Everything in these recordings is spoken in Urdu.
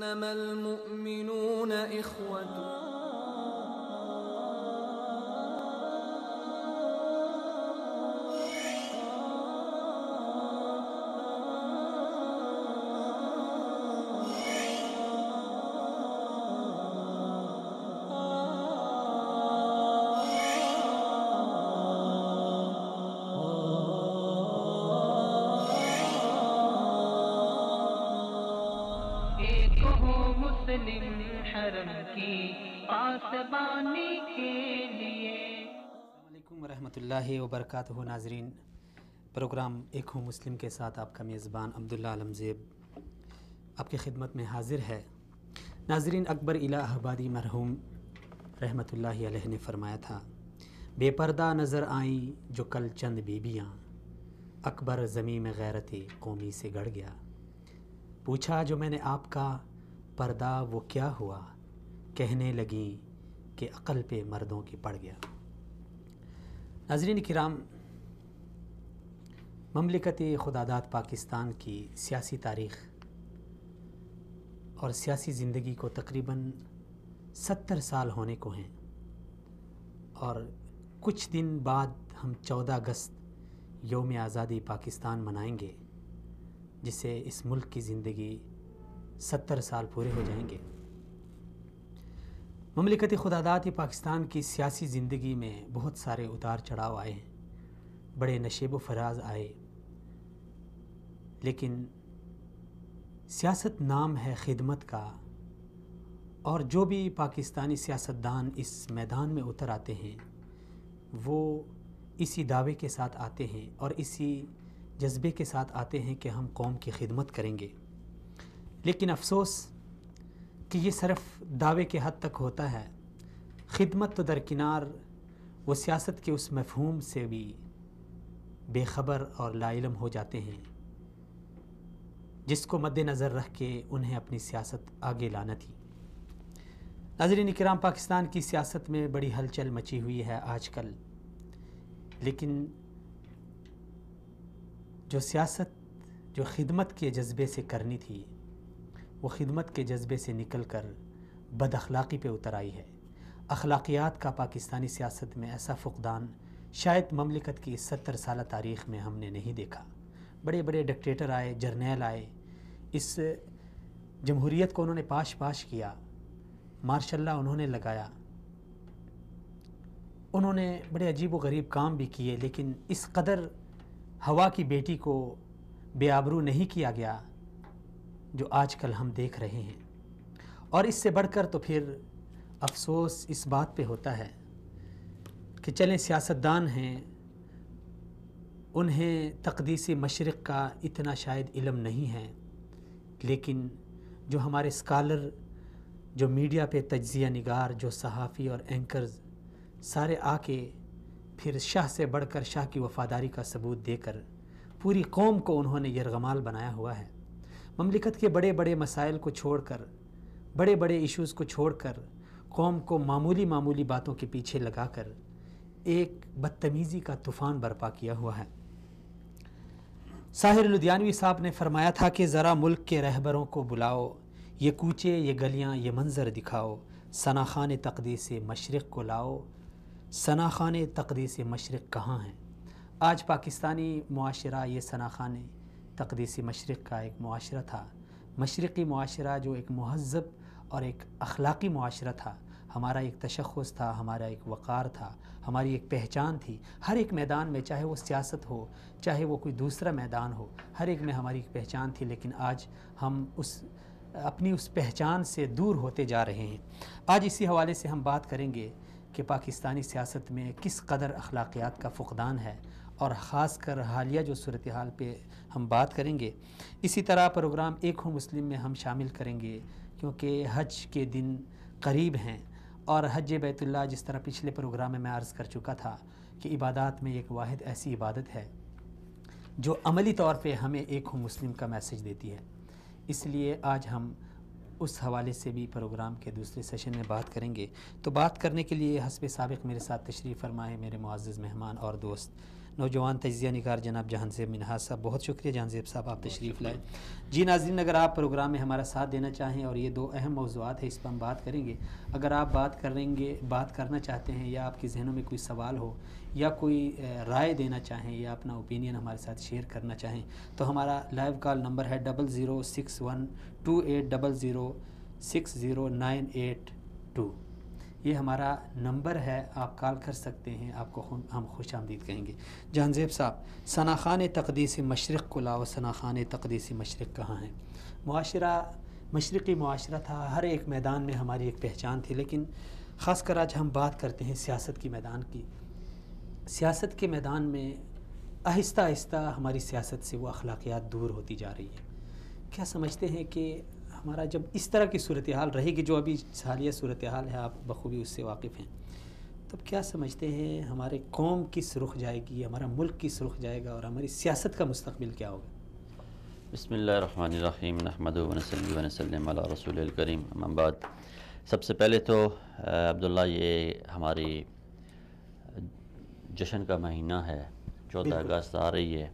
إنما المؤمنون إخوة. حرم کی پاسبانی کے لیے. السلام علیکم ورحمۃ اللہ وبرکاتہ. ناظرین، پروگرام ایک ہوں مسلم کے ساتھ آپ کا میزبان عبداللہ علمزیب آپ کی خدمت میں حاضر ہے. ناظرین، اکبر الہ آبادی مرحوم رحمۃ اللہ علیہ نے فرمایا تھا، بے پردہ نظر آئیں جو کل چند بیبیاں، اکبر زمین میں غیرت قومی سے گڑ گیا. پوچھا جو میں نے آپ کا پردہ وہ کیا ہوا، کہنے لگیں کہ عقل پہ مردوں کی پڑ گیا. ناظرین کرام، مملکت خداداد پاکستان کی سیاسی تاریخ اور سیاسی زندگی کو تقریباً 70 سال ہونے کو ہیں، اور کچھ دن بعد ہم 14 اگست یوم آزادی پاکستان منائیں گے، جس سے اس ملک کی زندگی 70 سال پورے ہو جائیں گے. مملکت خداداد پاکستان کی سیاسی زندگی میں بہت سارے اتار چڑھاؤ آئے ہیں، بڑے نشیب و فراز آئے، لیکن سیاست نام ہے خدمت کا، اور جو بھی پاکستانی سیاستدان اس میدان میں اتر آتے ہیں وہ اسی دعوے کے ساتھ آتے ہیں اور اسی جذبے کے ساتھ آتے ہیں کہ ہم قوم کی خدمت کریں گے. لیکن افسوس کہ یہ صرف دعوے کے حد تک ہوتا ہے. خدمت تو درکنار، وہ سیاست کے اس مفہوم سے بھی بے خبر اور لا علم ہو جاتے ہیں جس کو مد نظر رکھ کے انہیں اپنی سیاست آگے لانا تھی. ناظرین کرام، پاکستان کی سیاست میں بڑی ہلچل مچی ہوئی ہے آج کل، لیکن جو سیاست جو خدمت کے جذبے سے کرنی تھی وہ خدمت کے جذبے سے نکل کر بد اخلاقی پہ اتر آئی ہے. اخلاقیات کا پاکستانی سیاست میں ایسا فقدان شاید مملکت کی 70 سالہ تاریخ میں ہم نے نہیں دیکھا. بڑے بڑے ڈکٹیٹر آئے، جرنیل آئے، اس جمہوریت کو انہوں نے پاش کیا، ماشاء اللہ انہوں نے لگایا، انہوں نے بڑے عجیب و غریب کام بھی کیے، لیکن اس قدر ہوا کی بیٹی کو بے آبرو نہیں کیا گیا جو آج کل ہم دیکھ رہے ہیں. اور اس سے بڑھ کر تو پھر افسوس اس بات پہ ہوتا ہے کہ چلیں سیاستدان ہیں، انہیں تقدیس مشرق کا اتنا شاید علم نہیں ہے، لیکن جو ہمارے اسکالر، جو میڈیا پہ تجزیہ نگار، جو صحافی اور اینکرز سارے آ کے پھر شاہ سے بڑھ کر شاہ کی وفاداری کا ثبوت دے کر پوری قوم کو انہوں نے یرغمال بنایا ہوا ہے. مملکت کے بڑے بڑے مسائل کو چھوڑ کر، بڑے بڑے ایشوز کو چھوڑ کر قوم کو معمولی باتوں کے پیچھے لگا کر ایک بدتمیزی کا طوفان برپا کیا ہوا ہے. ساحر لدھیانوی صاحب نے فرمایا تھا کہ ذرا ملک کے رہبروں کو بلاؤ، یہ کوچے، یہ گلیاں، یہ منظر دکھاؤ، ثناخان تقدیس مشرق کو لاؤ. ثناخان تقدیس مشرق کہاں ہیں؟ آج پاکستانی معاشرہ یہ ثناخان تقدیس مشرق کا ایک معاشرہ تھا. مشرقی معاشرہ جو ایک مہذب اور ایک اخلاقی معاشرہ تھا، ہمارا ایک تشخص تھا، ہمارا ایک وقار تھا، ہماری ایک پہچان تھی. ہر ایک میدان میں، چاہے وہ سیاست ہو، چاہے وہ کوئی دوسرا میدان ہو، ہر ایک میں ہماری ایک پہچان تھی. لیکن آج ہم اپنی اس پہچان سے دور ہوتے جا رہے ہیں. آج اسی حوالے سے ہم بات کریں گے کہ پاکستانی سیاست میں کس قدر اخلاقیات کا فقدان ہے، اور خاص کر حالیہ جو صورتحال پہ ہم بات کریں گے. اسی طرح پروگرام ایک ہوں مسلم میں ہم شامل کریں گے، کیونکہ حج کے دن قریب ہیں، اور حج بیت اللہ جس طرح پچھلے پروگرام میں عرض کر چکا تھا کہ عبادات میں ایک واحد ایسی عبادت ہے جو عملی طور پہ ہمیں ایک ہوں مسلم کا میسج دیتی ہے. اس لیے آج ہم اس حوالے سے بھی پروگرام کے دوسرے سیشن میں بات کریں گے. تو بات کرنے کے لیے حسب سابق میرے ساتھ تشریف فرمائے میرے معزز مہمان اور دوست نوجوان تجزیہ نگار جناب جہانزیب منہاس صاحب، بہت شکریہ جہانزیب صاحب، آپ تشریف لائے. جی ناظرین، اگر آپ پروگرام میں ہمارا ساتھ دینا چاہیں اور یہ 2 اہم موضوعات ہیں، اس پر ہم بات کریں گے. اگر آپ بات کرنا چاہتے ہیں یا آپ کے ذہنوں میں کوئی سوال ہو یا کوئی رائے دینا چاہیں یا اپنا اوپینین ہمارے ساتھ شیئر کرنا چاہیں تو ہمارا لائیو کال نمبر ہے 006128006098 یہ ہمارا نمبر ہے، آپ کال کر سکتے ہیں، آپ کو ہم خوش آمدید کہیں گے. جہانزیب صاحب، ثناخان تقدیس مشرق کو لاؤ، ثناخان تقدیس مشرق کہاں ہیں؟ معاشرہ مشرقی معاشرہ تھا، ہر ایک میدان میں ہماری ایک پہچان تھی، لیکن خاص کر آج ہم بات کرتے ہیں سیاست کی میدان کی. سیاست کے میدان میں آہستہ آہستہ ہماری سیاست سے وہ اخلاقیات دور ہوتی جا رہی ہیں. کیا سمجھتے ہیں کہ ہمارا جب اس طرح کی صورتحال رہے گی، جو ابھی حالیہ صورتحال ہے آپ بخوبی اس سے واقف ہیں، تب کیا سمجھتے ہیں ہمارے قوم کس رخ جائے گی، ہمارا ملک کس رخ جائے گا اور ہماری سیاست کا مستقبل کیا ہوگا؟ بسم اللہ الرحمن الرحیم، نحمدہ ونصلی ونسلم علی رسول الکریم، اما بعد. سب سے پہلے تو عبداللہ، یہ ہماری جشن کا مہینہ ہے، 14 اگست آ رہی ہے،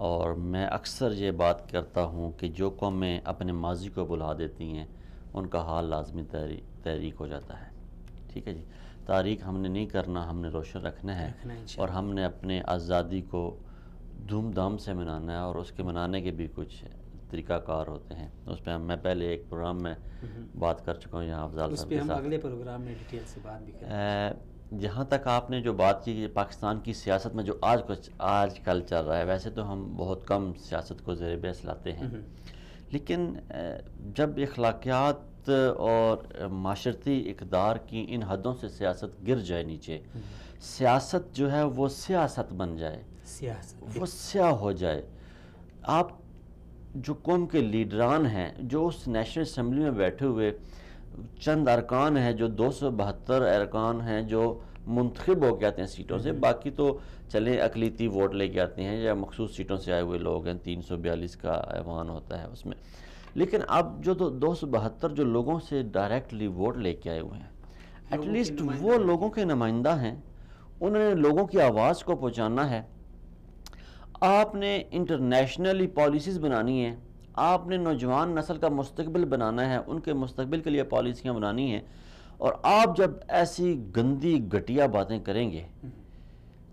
اور میں اکثر یہ بات کرتا ہوں کہ جو قومیں اپنے ماضی کو بلا دیتی ہیں ان کا حال لازمی تحریک ہو جاتا ہے. ٹھیک ہے جی، تاریخ ہم نے نہیں کرنا، ہم نے روشن رکھنا ہے، اور ہم نے اپنے آزادی کو دھوم دھام سے منانا ہے، اور اس کے منانے کے بھی کچھ طریقہ کار ہوتے ہیں. اس پہ میں پہلے ایک پروگرام میں بات کر چکا ہوں یہاں افضال صاحب کے ساتھ. اس پہ ہم اگلے پروگرام میں ڈیٹیل سے بات بھی کریں. جہاں تک آپ نے جو بات کی کہ پاکستان کی سیاست میں جو آج کل چل رہا ہے، ویسے تو ہم بہت کم سیاست کو زیر بحث لاتے ہیں، لیکن جب اخلاقیات اور معاشرتی اقدار کی ان حدوں سے سیاست گر جائے نیچے، سیاست جو ہے وہ سیاست بن جائے، وہ سیاہ ہو جائے. آپ جو قوم کے لیڈران ہیں، جو اس نیشنل اسمبلی میں بیٹھے ہوئے چند ارکان ہیں، جو 272 ارکان ہیں جو منتخب ہو کے آتے ہیں سیٹوں سے، باقی تو چلیں اقلیتی ووٹ لے کے آتے ہیں یا مخصوص سیٹوں سے آئے ہوئے لوگ ہیں، 342 کا ایوان ہوتا ہے اس میں. لیکن اب جو 272 جو لوگوں سے ڈائریکٹلی ووٹ لے کے آئے ہوئے ہیں، ایٹ لیسٹ وہ لوگوں کے نمائندہ ہیں، انہوں نے لوگوں کی آواز کو پہنچانا ہے. آپ نے انٹرنیشنلی پالیسیز بنانی ہیں، آپ نے نوجوان نسل کا مستقبل بنانا ہے، ان کے مستقبل کے لیے پالیسیاں بنانی ہیں. اور آپ جب ایسی گندی گھٹیا باتیں کریں گے،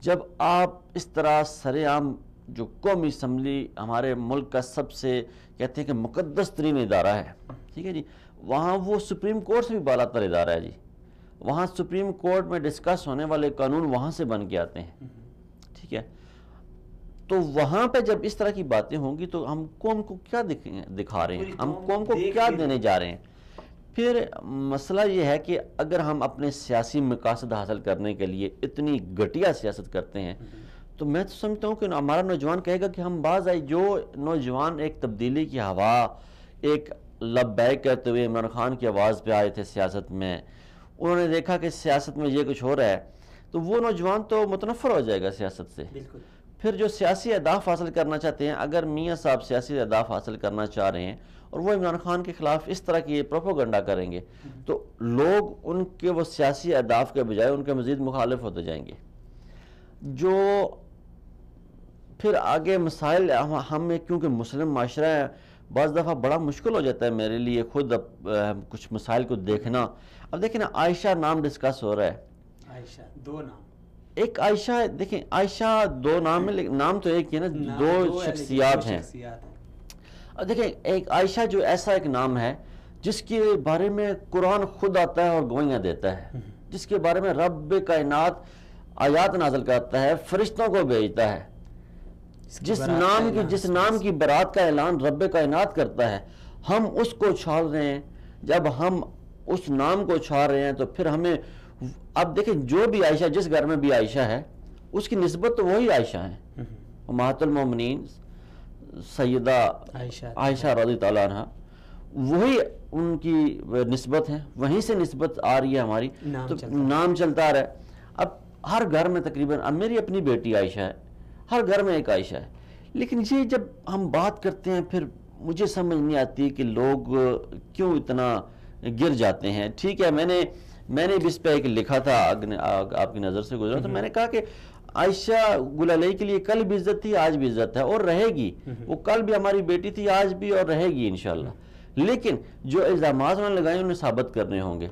جب آپ اس طرح سر عام جو قومی اسمبلی ہمارے ملک کا سب سے کہتے ہیں کہ مقدس ترین ادارہ ہے، ٹھیک ہے جی، وہاں وہ سپریم کورٹ سے بھی بالا تر ادارہ ہے جی، وہاں سپریم کورٹ میں ڈسکس ہونے والے قانون وہاں سے بن کے آتے ہیں. ٹھیک ہے، تو وہاں پہ جب اس طرح کی باتیں ہوں گی تو ہم قوم کو کیا دکھا رہے ہیں، ہم قوم کو کیا دینے جا رہے ہیں؟ پھر مسئلہ یہ ہے کہ اگر ہم اپنے سیاسی مقاصد حاصل کرنے کے لیے اتنی گھٹیا سیاست کرتے ہیں تو میں تو سمجھتا ہوں کہ ہمارا نوجوان کہے گا کہ ہم باز آئے. جو نوجوان ایک تبدیلی کی ہوا، ایک لبیک کہتے ہوئے عمران خان کی آواز پہ آئے تھے سیاست میں، انہوں نے دیکھا کہ سیاست میں یہ کچھ ہو رہا ہے، تو وہ نوجوان تو متنفر ہو جائے گا سیاست سے. پھر جو سیاسی اہداف حاصل کرنا چاہتے ہیں، اگر میاں صاحب سیاسی اہداف حاصل کرنا چاہ رہے ہیں اور وہ عمران خان کے خلاف اس طرح کی پروپیگنڈا کریں گے تو لوگ ان کے وہ سیاسی اہداف کے بجائے ان کے مزید مخالف ہوتے جائیں گے. جو پھر آگے مسائل ہمیں، کیونکہ مسلم معاشرہ ہے، بعض دفعہ بڑا مشکل ہو جاتا ہے میرے لیے خود کچھ مسائل کو دیکھنا. اب دیکھیں نا، عائشہ نام ڈسکس ہو رہا ہے، عائشہ 2 نام، ایک عائشہ، دیکھیں عائشہ 2 نام ہے لیکن نام تو ایک ہی ہے نا، 2 شخصیات ہیں. اب دیکھیں ایک عائشہ جو ایسا ایک نام ہے جس کے بارے میں قرآن خود آتا ہے اور گواہیاں دیتا ہے، جس کے بارے میں رب کائنات آیات نازل کرتا ہے، فرشتوں کو بھیجتا ہے، جس نام کی برات کا اعلان رب کائنات کرتا ہے، ہم اس کو چھاڑ رہے ہیں. جب ہم اس نام کو چھاڑ رہے ہیں تو پھر ہمیں، اب دیکھیں جو بھی عائشہ، جس گھر میں بھی عائشہ ہے اس کی نسبت تو وہی عائشہ ہے، امہات المومنین سیدہ عائشہ رضی اللہ عنہ، وہی ان کی نسبت ہے، وہیں سے نسبت آ رہی ہے ہماری، تو نام چلتا رہا ہے. اب ہر گھر میں تقریباً، اب میری اپنی بیٹی عائشہ ہے، ہر گھر میں ایک عائشہ ہے. لیکن یہ جب ہم بات کرتے ہیں پھر مجھے سمجھ نہیں آتی کہ لوگ کیوں اتنا گر جاتے ہیں. ٹھیک ہے، میں نے بھی اس پہ ایک لکھا تھا، آپ کی نظر سے گزرا، تو میں نے کہا کہ عائشہ گل علیہ کے لیے کل بھی عزت تھی، آج بھی عزت ہے اور رہے گی. وہ کل بھی ہماری بیٹی تھی، آج بھی اور رہے گی انشاءاللہ. لیکن جو الزامات انہوں نے لگائے انہیں ثابت کرنے ہوں گے.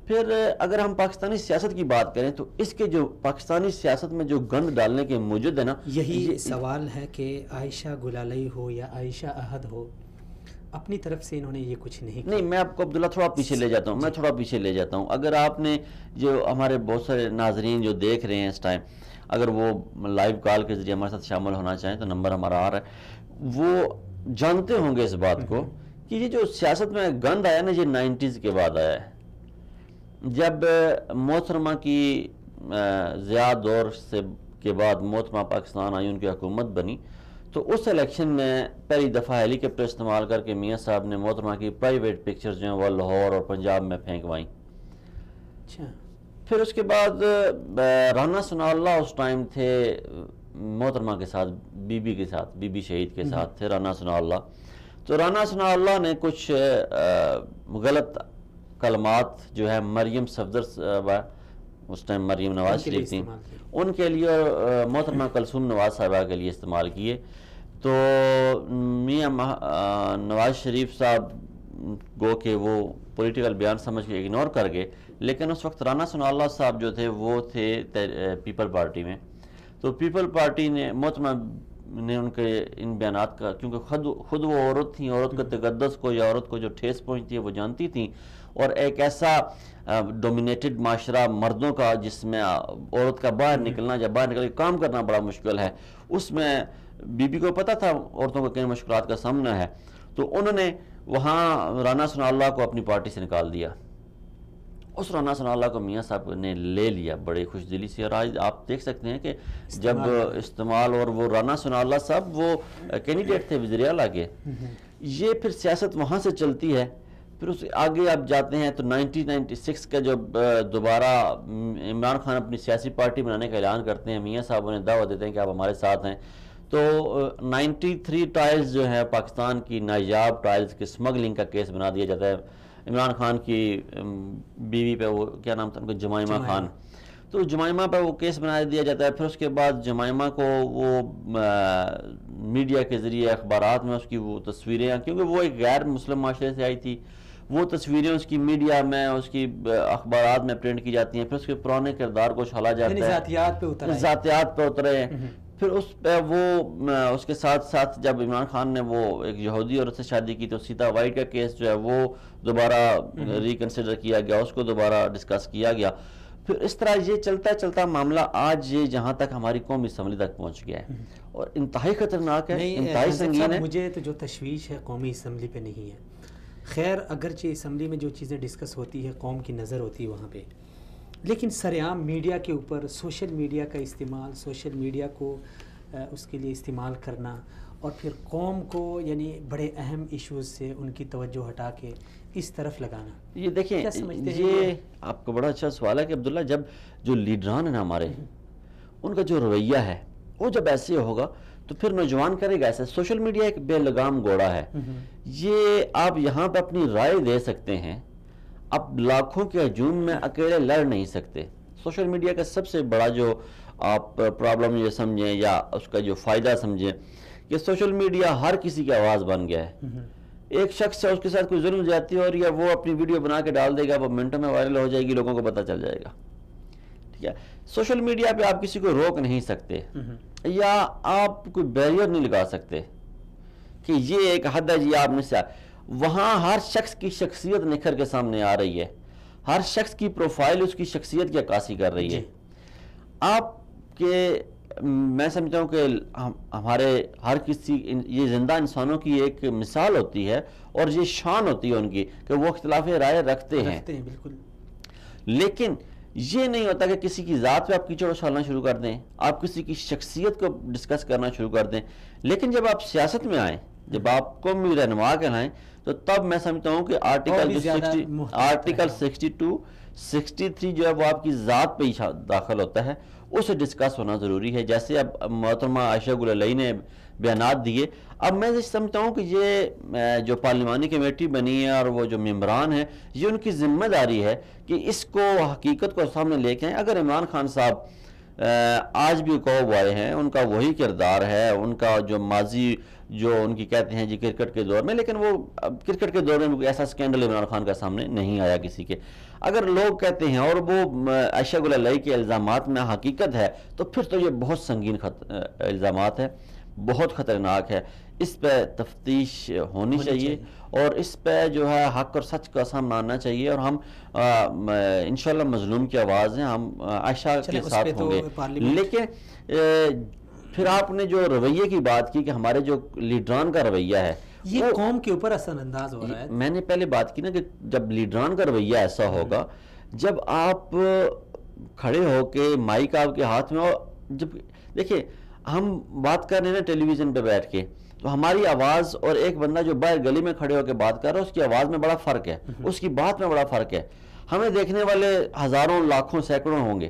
پھر اگر ہم پاکستانی سیاست کی بات کریں تو اس کے جو پاکستانی سیاست میں جو گند ڈالنے کے موجود ہے نا، یہی سوال ہے کہ عائشہ گل علیہ ہو یا عائشہ احد ہو، اپنی طرف سے انہوں نے یہ کچھ نہیں کیا. نہیں، میں آپ کو عبداللہ تھوڑا پیچھے لے جاتا ہوں، میں تھوڑا پیچھے لے جاتا ہوں. اگر آپ نے جو ہمارے بہت سارے ناظرین جو دیکھ رہے ہیں اس ٹائم، اگر وہ لائیو کال کے ذریعے ہمارے ساتھ شامل ہونا چاہیں تو نمبر ہمارا آ رہا ہے، وہ جانتے ہوں گے اس بات کو کہ یہ جو سیاست میں گند آیا نا، یہ 90s کے بعد آیا ہے. جب محترمہ کی ضیاء دور کے بعد محترمہ پاکستان آئی، ان کی حکومت بنی، تو اس الیکشن میں پہلی دفعہ ہیلی کاپٹر استعمال کر کے میاں صاحب نے محترمہ کی پرائیویٹ پکچرز جو ہیں وہ لاہور اور پنجاب میں پھینکوائیں. پھر اس کے بعد رانا ثناء اللہ اس ٹائم تھے محترمہ کے ساتھ، بی بی کے ساتھ، بی بی شہید کے ساتھ تھے رانا ثناء اللہ. تو رانا ثناء اللہ نے کچھ غلط کلمات جو ہے مریم صفدر، اس ٹائم مریم نواز شریف تھیں، ان کے لیے اور محترمہ کلثوم نواز صاحبہ کے لیے استعمال کیے. تو میاں نواز شریف صاحب گو کہ وہ پولیٹیکل بیان سمجھ کے اگنور کر گئے، لیکن اس وقت رانا ثناء اللہ صاحب جو تھے وہ تھے پیپل پارٹی میں. تو پیپل پارٹی نے محترمہ نے ان کے ان بیانات کا، کیونکہ خود وہ عورت تھیں، عورت کا تقدس کو یا عورت کو جو ٹھیس پہنچتی ہے وہ جانتی تھیں، اور ایک ایسا ڈومینیٹڈ معاشرہ مردوں کا جس میں عورت کا باہر نکلنا یا باہر نکل کے کام کرنا بڑا مشکل ہے، اس میں بی بی کو پتہ تھا عورتوں کو کن مشکلات کا سامنا ہے. تو انہوں نے وہاں رانا ثناء اللہ کو اپنی پارٹی سے نکال دیا. اس رانا ثناء اللہ کو میاں صاحب نے لے لیا بڑے خوش دلی سے، اور آج آپ دیکھ سکتے ہیں کہ جب استعمال، اور وہ رانا ثناء اللہ صاحب وہ کینڈیڈیٹ تھے وزیر اعلیٰ کے. یہ پھر سیاست وہاں سے چلتی ہے. پھر اس آگے آپ جاتے ہیں تو 1996 کا جب دوبارہ عمران خان اپنی سیاسی پارٹی بنانے کا اعلان کرتے ہیں، میاں صاحب انہیں دعوت دیتے ہیں کہ آپ ہمارے ساتھ ہیں. تو 93 ٹائلز جو ہے پاکستان کی نایاب ٹائلز کے سمگلنگ کا کیس بنا دیا جاتا ہے عمران خان کی بیوی پہ، وہ کیا نام تھا ان کو، جمائمہ خان. تو جمائمہ پہ وہ کیس بنا دیا جاتا ہے. پھر اس کے بعد جمائمہ کو وہ میڈیا کے ذریعے اخبارات میں اس کی وہ تصویریں، کیونکہ وہ ایک غیر مسلم معاشرے سے آئی تھی، وہ تصویریں اس کی میڈیا میں، اس کی اخبارات میں پرنٹ کی جاتی ہیں. پھر اس کے پرانے کردار کو چھالا جاتا ہے، ذاتیات پہ اترے ہیں. پھر اس پہ وہ اس کے ساتھ ساتھ جب عمران خان نے وہ ایک یہودی عورت سے شادی کی تو سیتا وائٹ کا کیس جو ہے وہ دوبارہ ریکنسیڈر کیا گیا، اس کو دوبارہ ڈسکس کیا گیا. پھر اس طرح یہ چلتا چلتا معاملہ آج یہ جہاں تک ہماری قومی اسمبلی تک پہنچ گیا ہے، اور انتہائی خطرناک ہے، انتہائی سنگین ہے. مجھے تو جو تشویش ہے قومی اسمبلی پہ نہیں ہے. خیر اگرچہ اسمبلی میں جو چیزیں ڈسکس ہوتی ہے قوم کی نظر ہوتی ہے وہاں پہ، لیکن سرعام میڈیا کے اوپر سوشل میڈیا کا استعمال، سوشل میڈیا کو اس کے لیے استعمال کرنا، اور پھر قوم کو یعنی بڑے اہم ایشوز سے ان کی توجہ ہٹا کے اس طرف لگانا. یہ دیکھیں، یہ آپ کو بڑا اچھا سوال ہے کہ عبداللہ جب جو لیڈران ہیں ہمارے، ان کا جو رویہ ہے وہ جب ایسے ہوگا تو پھر نوجوان کرے گا ایسے. سوشل میڈیا ایک بے لگام گھوڑا ہے. یہ آپ یہاں پہ اپنی رائے دے سکتے ہیں، اب لاکھوں کے ہجوم میں اکیلے لڑ نہیں سکتے. سوشل میڈیا کا سب سے بڑا جو آپ پرابلم یہ سمجھیں یا اس کا جو فائدہ سمجھیں کہ سوشل میڈیا ہر کسی کی آواز بن گیا ہے. ایک شخص ہے، اس کے ساتھ کوئی ظلم زیادتی ہو رہی ہے، وہ اپنی ویڈیو بنا کے ڈال دے گا، وہ منٹوں میں وائرل ہو جائے گی، لوگوں کو پتہ چل جائے گا. ٹھیک ہے، سوشل میڈیا پہ آپ کسی کو روک نہیں سکتے یا آپ کوئی بیریئر نہیں لگا سکتے کہ یہ ایک حد ہے جی آپ نے سے. وہاں ہر شخص کی شخصیت نکھر کے سامنے آ رہی ہے، ہر شخص کی پروفائل اس کی شخصیت کی عکاسی کر رہی ہے. آپ کے میں سمجھتا ہوں کہ ہمارے ہر کسی یہ زندہ انسانوں کی ایک مثال ہوتی ہے اور یہ شان ہوتی ہے ان کی کہ وہ اختلاف رائے رکھتے ہیں. بالکل. لیکن یہ نہیں ہوتا کہ کسی کی ذات پہ آپ کیچڑ اچھالنا شروع کر دیں، آپ کسی کی شخصیت کو ڈسکس کرنا شروع کر دیں. لیکن جب آپ سیاست میں آئیں، جب آپ قومی رہنما کہلائیں، تو تب میں سمجھتا ہوں کہ آرٹیکل 62 63 جو ہے وہ آپ کی ذات پہ ہی داخل ہوتا ہے، اسے ڈسکس ہونا ضروری ہے. جیسے اب محترمہ عائشہ گل علیہ نے بیانات دیے، اب میں سمجھتا ہوں کہ یہ جو پارلیمانی کمیٹی بنی ہے اور وہ جو ممبران ہیں، یہ ان کی ذمہ داری ہے کہ اس کو حقیقت کو سامنے لے کے آئیں. اگر عمران خان صاحب آج بھی کو بوائے ہیں، ان کا وہی کردار ہے، ان کا جو ماضی جو ان کی کہتے ہیں جی کرکٹ کے دور میں، لیکن وہ کرکٹ کے دور میں کوئی ایسا سکینڈل عمران خان کا سامنے نہیں آیا کسی کے. اگر لوگ کہتے ہیں اور وہ عائشہ گل علیہ کے الزامات میں حقیقت ہے تو پھر تو یہ بہت سنگین الزامات ہے، بہت خطرناک ہے. اس پہ تفتیش ہونی چاہیے اور اس پہ جو ہے حق اور سچ کا سامنا آنا چاہیے، اور ہم انشاءاللہ مظلوم کی آواز ہیں، ہم عائشہ کے ساتھ ہوں گے. لیکن پھر آپ نے جو رویے کی بات کی کہ ہمارے جو لیڈران کا رویہ ہے یہ قوم کے اوپر اثر انداز ہو رہا ہے. میں نے پہلے بات کی نا کہ جب لیڈران کا رویہ ایسا ہوگا، جب آپ کھڑے ہو کے مائک آپ کے ہاتھ میں، اور جب دیکھیں ہم بات کر رہے ہیں نا ٹیلی ویژن پہ بیٹھ کے، تو ہماری آواز اور ایک بندہ جو باہر گلی میں کھڑے ہو کے بات کر رہا ہے اس کی آواز میں بڑا فرق ہے، اس کی بات میں بڑا فرق ہے. ہمیں دیکھنے والے ہزاروں لاکھوں سینکڑوں ہوں گے،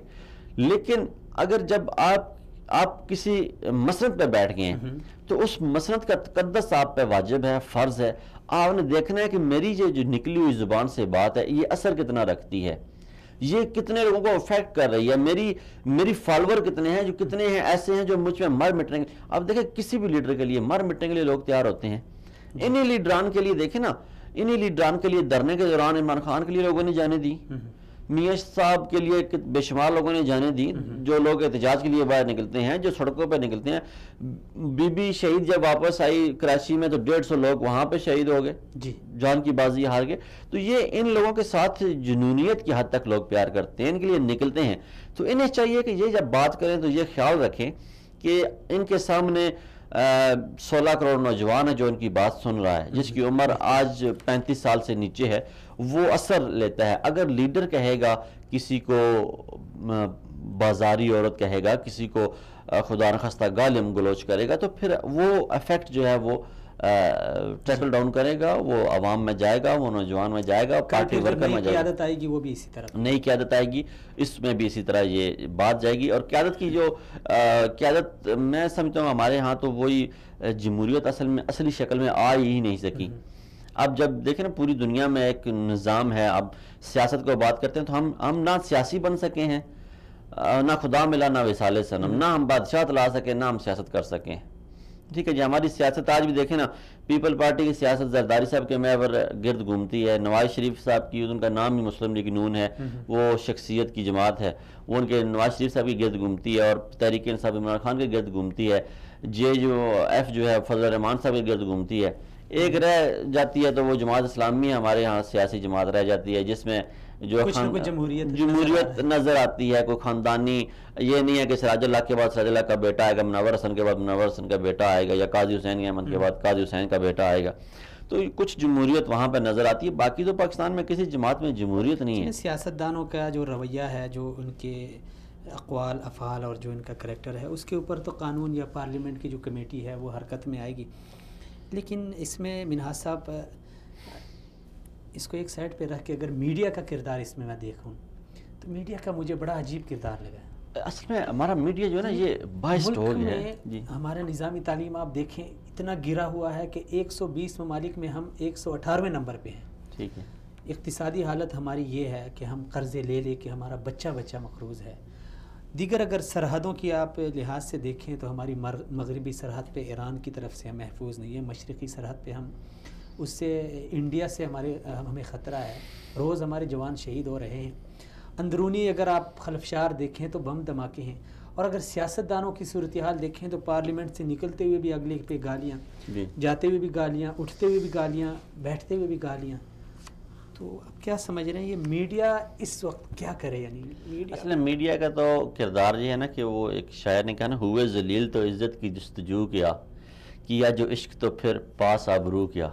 لیکن اگر جب آپ کسی مسند پہ بیٹھ گئے ہیں تو اس مسند کا تقدس آپ پہ واجب ہے، فرض ہے. آپ نے دیکھنا ہے کہ میری جو نکلی ہوئی زبان سے بات ہے یہ اثر کتنا رکھتی ہے، یہ کتنے لوگوں کو افیکٹ کر رہی ہے، میری فالوور کتنے ہیں، جو کتنے ہیں ایسے ہیں جو مجھ میں مر مٹنے کے. اب دیکھیں کسی بھی لیڈر کے لیے مر مٹنے کے لیے لوگ تیار ہوتے ہیں. انہی لیڈران کے لیے دیکھیں نا، انہی لیڈران کے لیے دھرنے کے دوران عمران خان کے لیے لوگوں نے جانے دی، میاں صاحب کے لیے بے شمار لوگوں نے جانے دی، جو لوگ احتجاج کے لیے باہر نکلتے ہیں، جو سڑکوں پہ نکلتے ہیں. بی بی شہید جب واپس آئی کراچی میں تو 150 لوگ وہاں پہ شہید ہو گئے، جان کی بازی ہار گئے. تو یہ ان لوگوں کے ساتھ جنونیت کی حد تک لوگ پیار کرتے ہیں، ان کے لیے نکلتے ہیں. تو انہیں چاہیے کہ یہ جب بات کریں تو یہ خیال رکھیں کہ ان کے سامنے 16 کروڑ نوجوان ہے جو ان کی بات سن رہا ہے، جس کی عمر آج 35 سال سے نیچے ہے، وہ اثر لیتا ہے. اگر لیڈر کہے گا، کسی کو بازاری عورت کہے گا، کسی کو خدا نخواستہ گالم گلوچ کرے گا، تو پھر وہ ایفیکٹ جو ہے وہ ٹریکل ڈاؤن کرے گا، وہ عوام میں جائے گا، وہ نوجوان میں جائے گا، پارٹی ورکر میں جائے گا. قیادت آئے گی وہ بھی اسی طرح، نئی قیادت آئے گی، اس میں بھی اسی طرح یہ بات جائے گی. اور قیادت کی جو قیادت میں سمجھتا ہوں ہمارے ہاں تو وہی جمہوریت اصلی شکل میں آ ہی نہیں سکی. اب جب دیکھیں نا پوری دنیا میں ایک نظام ہے، اب سیاست کو بات کرتے ہیں تو ہم نہ سیاسی بن سکے ہیں، نہ خدا ملا، نہ وصال صنم، نہ ہم بادشاہ لا سکیں، نہ ہم سیاست کر سکیں. ٹھیک ہے جی. ہماری سیاست آج بھی دیکھیں نا، پیپل پارٹی کی سیاست زرداری صاحب کے محور گرد گھومتی ہے. نواز شریف صاحب کی، ان کا نام ہی مسلم لیگ نون ہے، وہ شخصیت کی جماعت ہے، وہ ان کے نواز شریف صاحب کی گرد گھومتی ہے، اور تحریک انصاف عمران خان کے گرد گھومتی ہے. ایف جو ہے فضل الرحمان صاحب کے گرد گھومتی ہے. ایک رہ جاتی ہے تو وہ جماعت اسلامی ہمارے ہاں سیاسی جماعت رہ جاتی ہے، جس میں جو جمہوریت نظر آتی ہے. کوئی خاندانی یہ نہیں ہے کہ سراج اللہ کے بعد سراج اللہ کا بیٹا آئے گا، منور حسن کے بعد منور حسن کا بیٹا آئے گا، یا قاضی حسین احمد کے بعد قاضی حسین کا بیٹا آئے گا. تو کچھ جمہوریت وہاں پہ نظر آتی ہے. باقی تو پاکستان میں کسی جماعت میں جمہوریت نہیں ہے. سیاستدانوں کا جو رویہ ہے، جو ان کے اقوال افعال اور جو ان کا کریکٹر ہے، اس کے اوپر تو قانون یا پارلیمنٹ کی جو کمیٹی ہے وہ حرکت میں آئے گی. لیکن اس میں منہاج صاحب اس کو ایک سائڈ پہ رکھ کے اگر میڈیا کا کردار اس میں دیکھوں تو میڈیا کا مجھے بڑا عجیب کردار لگا. اصل میں ہمارا میڈیا جو ہے نا یہ بائسڈ ہو گیا ہے. ہمارا نظامی تعلیم آپ دیکھیں اتنا گرا ہوا ہے کہ 120 ممالک میں ہم 118ویں نمبر پہ ہیں. ٹھیک ہے. اقتصادی حالت ہماری یہ ہے کہ ہم قرضے لے کے ہمارا بچہ مقروض ہے. دیگر اگر سرحدوں کی آپ لحاظ سے دیکھیں تو ہماری مغربی سرحد پہ ایران کی طرف سے ہم محفوظ نہیں ہے، مشرقی سرحد پہ ہم اس سے انڈیا سے ہمیں خطرہ ہے، روز ہمارے جوان شہید ہو رہے ہیں. اندرونی اگر آپ خلفشار دیکھیں تو بم دھماکے ہیں. اور اگر سیاستدانوں کی صورتحال دیکھیں تو پارلیمنٹ سے نکلتے ہوئے بھی اگلے پہ گالیاں، جاتے ہوئے بھی گالیاں، اٹھتے ہوئے بھی گالیاں، بیٹھتے ہوئے بھی گالیاں. تو اب کیا سمجھ رہے ہیں یہ میڈیا اس وقت کیا کرے؟ یعنی اصل میڈیا کا تو کردار یہ ہے نا کہ وہ ایک شاعر نے کہا نا، ہوئے ذلیل تو عزت کی جستجو کیا جو عشق تو پھر پاس آبرو کیا.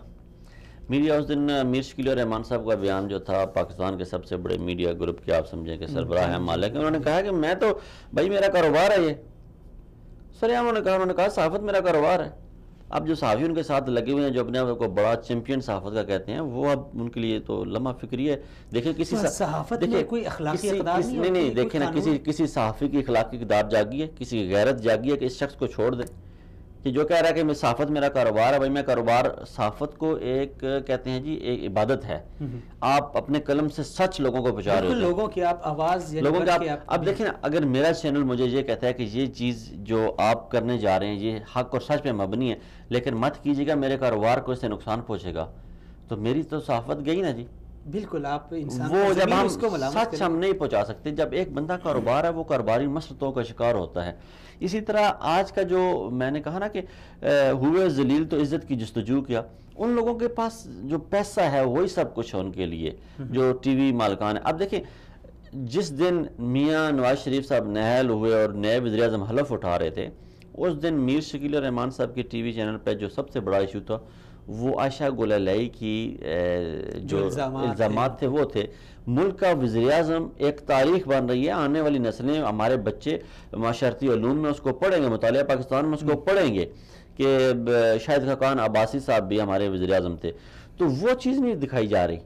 میڈیا اس دن میر شکیل الرحمان صاحب کا بیان جو تھا، پاکستان کے سب سے بڑے میڈیا گروپ کے آپ سمجھیں کہ سربراہ ہیں مالک، انہوں نے کہا کہ میں تو بھائی میرا کاروبار ہے. یہ سر انہوں نے کہا صحافت میرا کاروبار ہے. اب جو صحافی ان کے ساتھ لگے ہوئے ہیں جو اپنے آپ کو بڑا چیمپئن صحافت کا کہتے ہیں، وہ اب ان کے لیے تو لمحہ فکری ہے. دیکھیں کسی صحافت میں کوئی اخلاقی اقدار نہیں دیکھیں نا، کسی صحافی کی اخلاقی اقدار جاگی ہے، کسی کی غیرت جاگی ہے کہ اس شخص کو چھوڑ دیں، کہ جو کہہ رہا ہے کہ میں صحافت میرا کاروبار ہے، بھائی میں کاروبار صحافت کو ایک کہتے ہیں جی ایک عبادت ہے، آپ اپنے قلم سے سچ لوگوں کو پہنچا رہے بالکل، ہوتے ہیں، لوگوں کی آپ آواز لوگوں کے اب دیکھیں نا، اگر میرا چینل مجھے یہ کہتا ہے کہ یہ چیز جو آپ کرنے جا رہے ہیں یہ حق اور سچ پہ مبنی ہے، لیکن مت کیجیے گا میرے کاروبار کو اس سے نقصان پہنچے گا، تو میری تو صحافت گئی نا جی۔ بالکل، آپ انسان وہ جب ہم اس کو ملامت سچ کریں۔ ہم نہیں پہنچا سکتے، جب ایک بندہ کاروبار ہے وہ کاروباری مسلطوں کا شکار ہوتا ہے۔ اسی طرح آج کا جو میں نے کہا نا کہ ہوئے ذلیل تو عزت کی جستجو کیا، ان لوگوں کے پاس جو پیسہ ہے وہی سب کچھ ہے ان کے لیے، جو ٹی وی مالکان ہے۔ اب دیکھیں جس دن میاں نواز شریف صاحب نہل ہوئے اور نئے وزیر اعظم حلف اٹھا رہے تھے، اس دن میر شکیل الرحمان صاحب کے ٹی وی چینل پہ جو سب سے بڑا ایشو تھا وہ عائشہ گل علیہ کی جو الزامات تھے وہ تھے۔ ملک کا وزیر اعظم ایک تاریخ بن رہی ہے، آنے والی نسلیں ہمارے بچے معاشرتی علوم میں اس کو پڑھیں گے، مطالعہ پاکستان میں اس کو پڑھیں گے کہ شاہد خاقان عباسی صاحب بھی ہمارے وزیر اعظم تھے، تو وہ چیز نہیں دکھائی جا رہی۔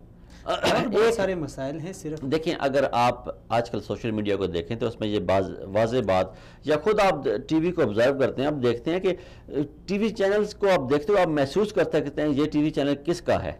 بہت سارے مسائل ہیں، صرف دیکھیں اگر آپ آج کل سوشل میڈیا کو دیکھیں تو اس میں یہ واضح بات، یا خود آپ ٹی وی کو آبزرو کرتے ہیں، آپ دیکھتے ہیں کہ ٹی وی چینلز کو آپ دیکھتے ہو آپ محسوس کرتے ہیں یہ ٹی وی چینل کس کا ہے۔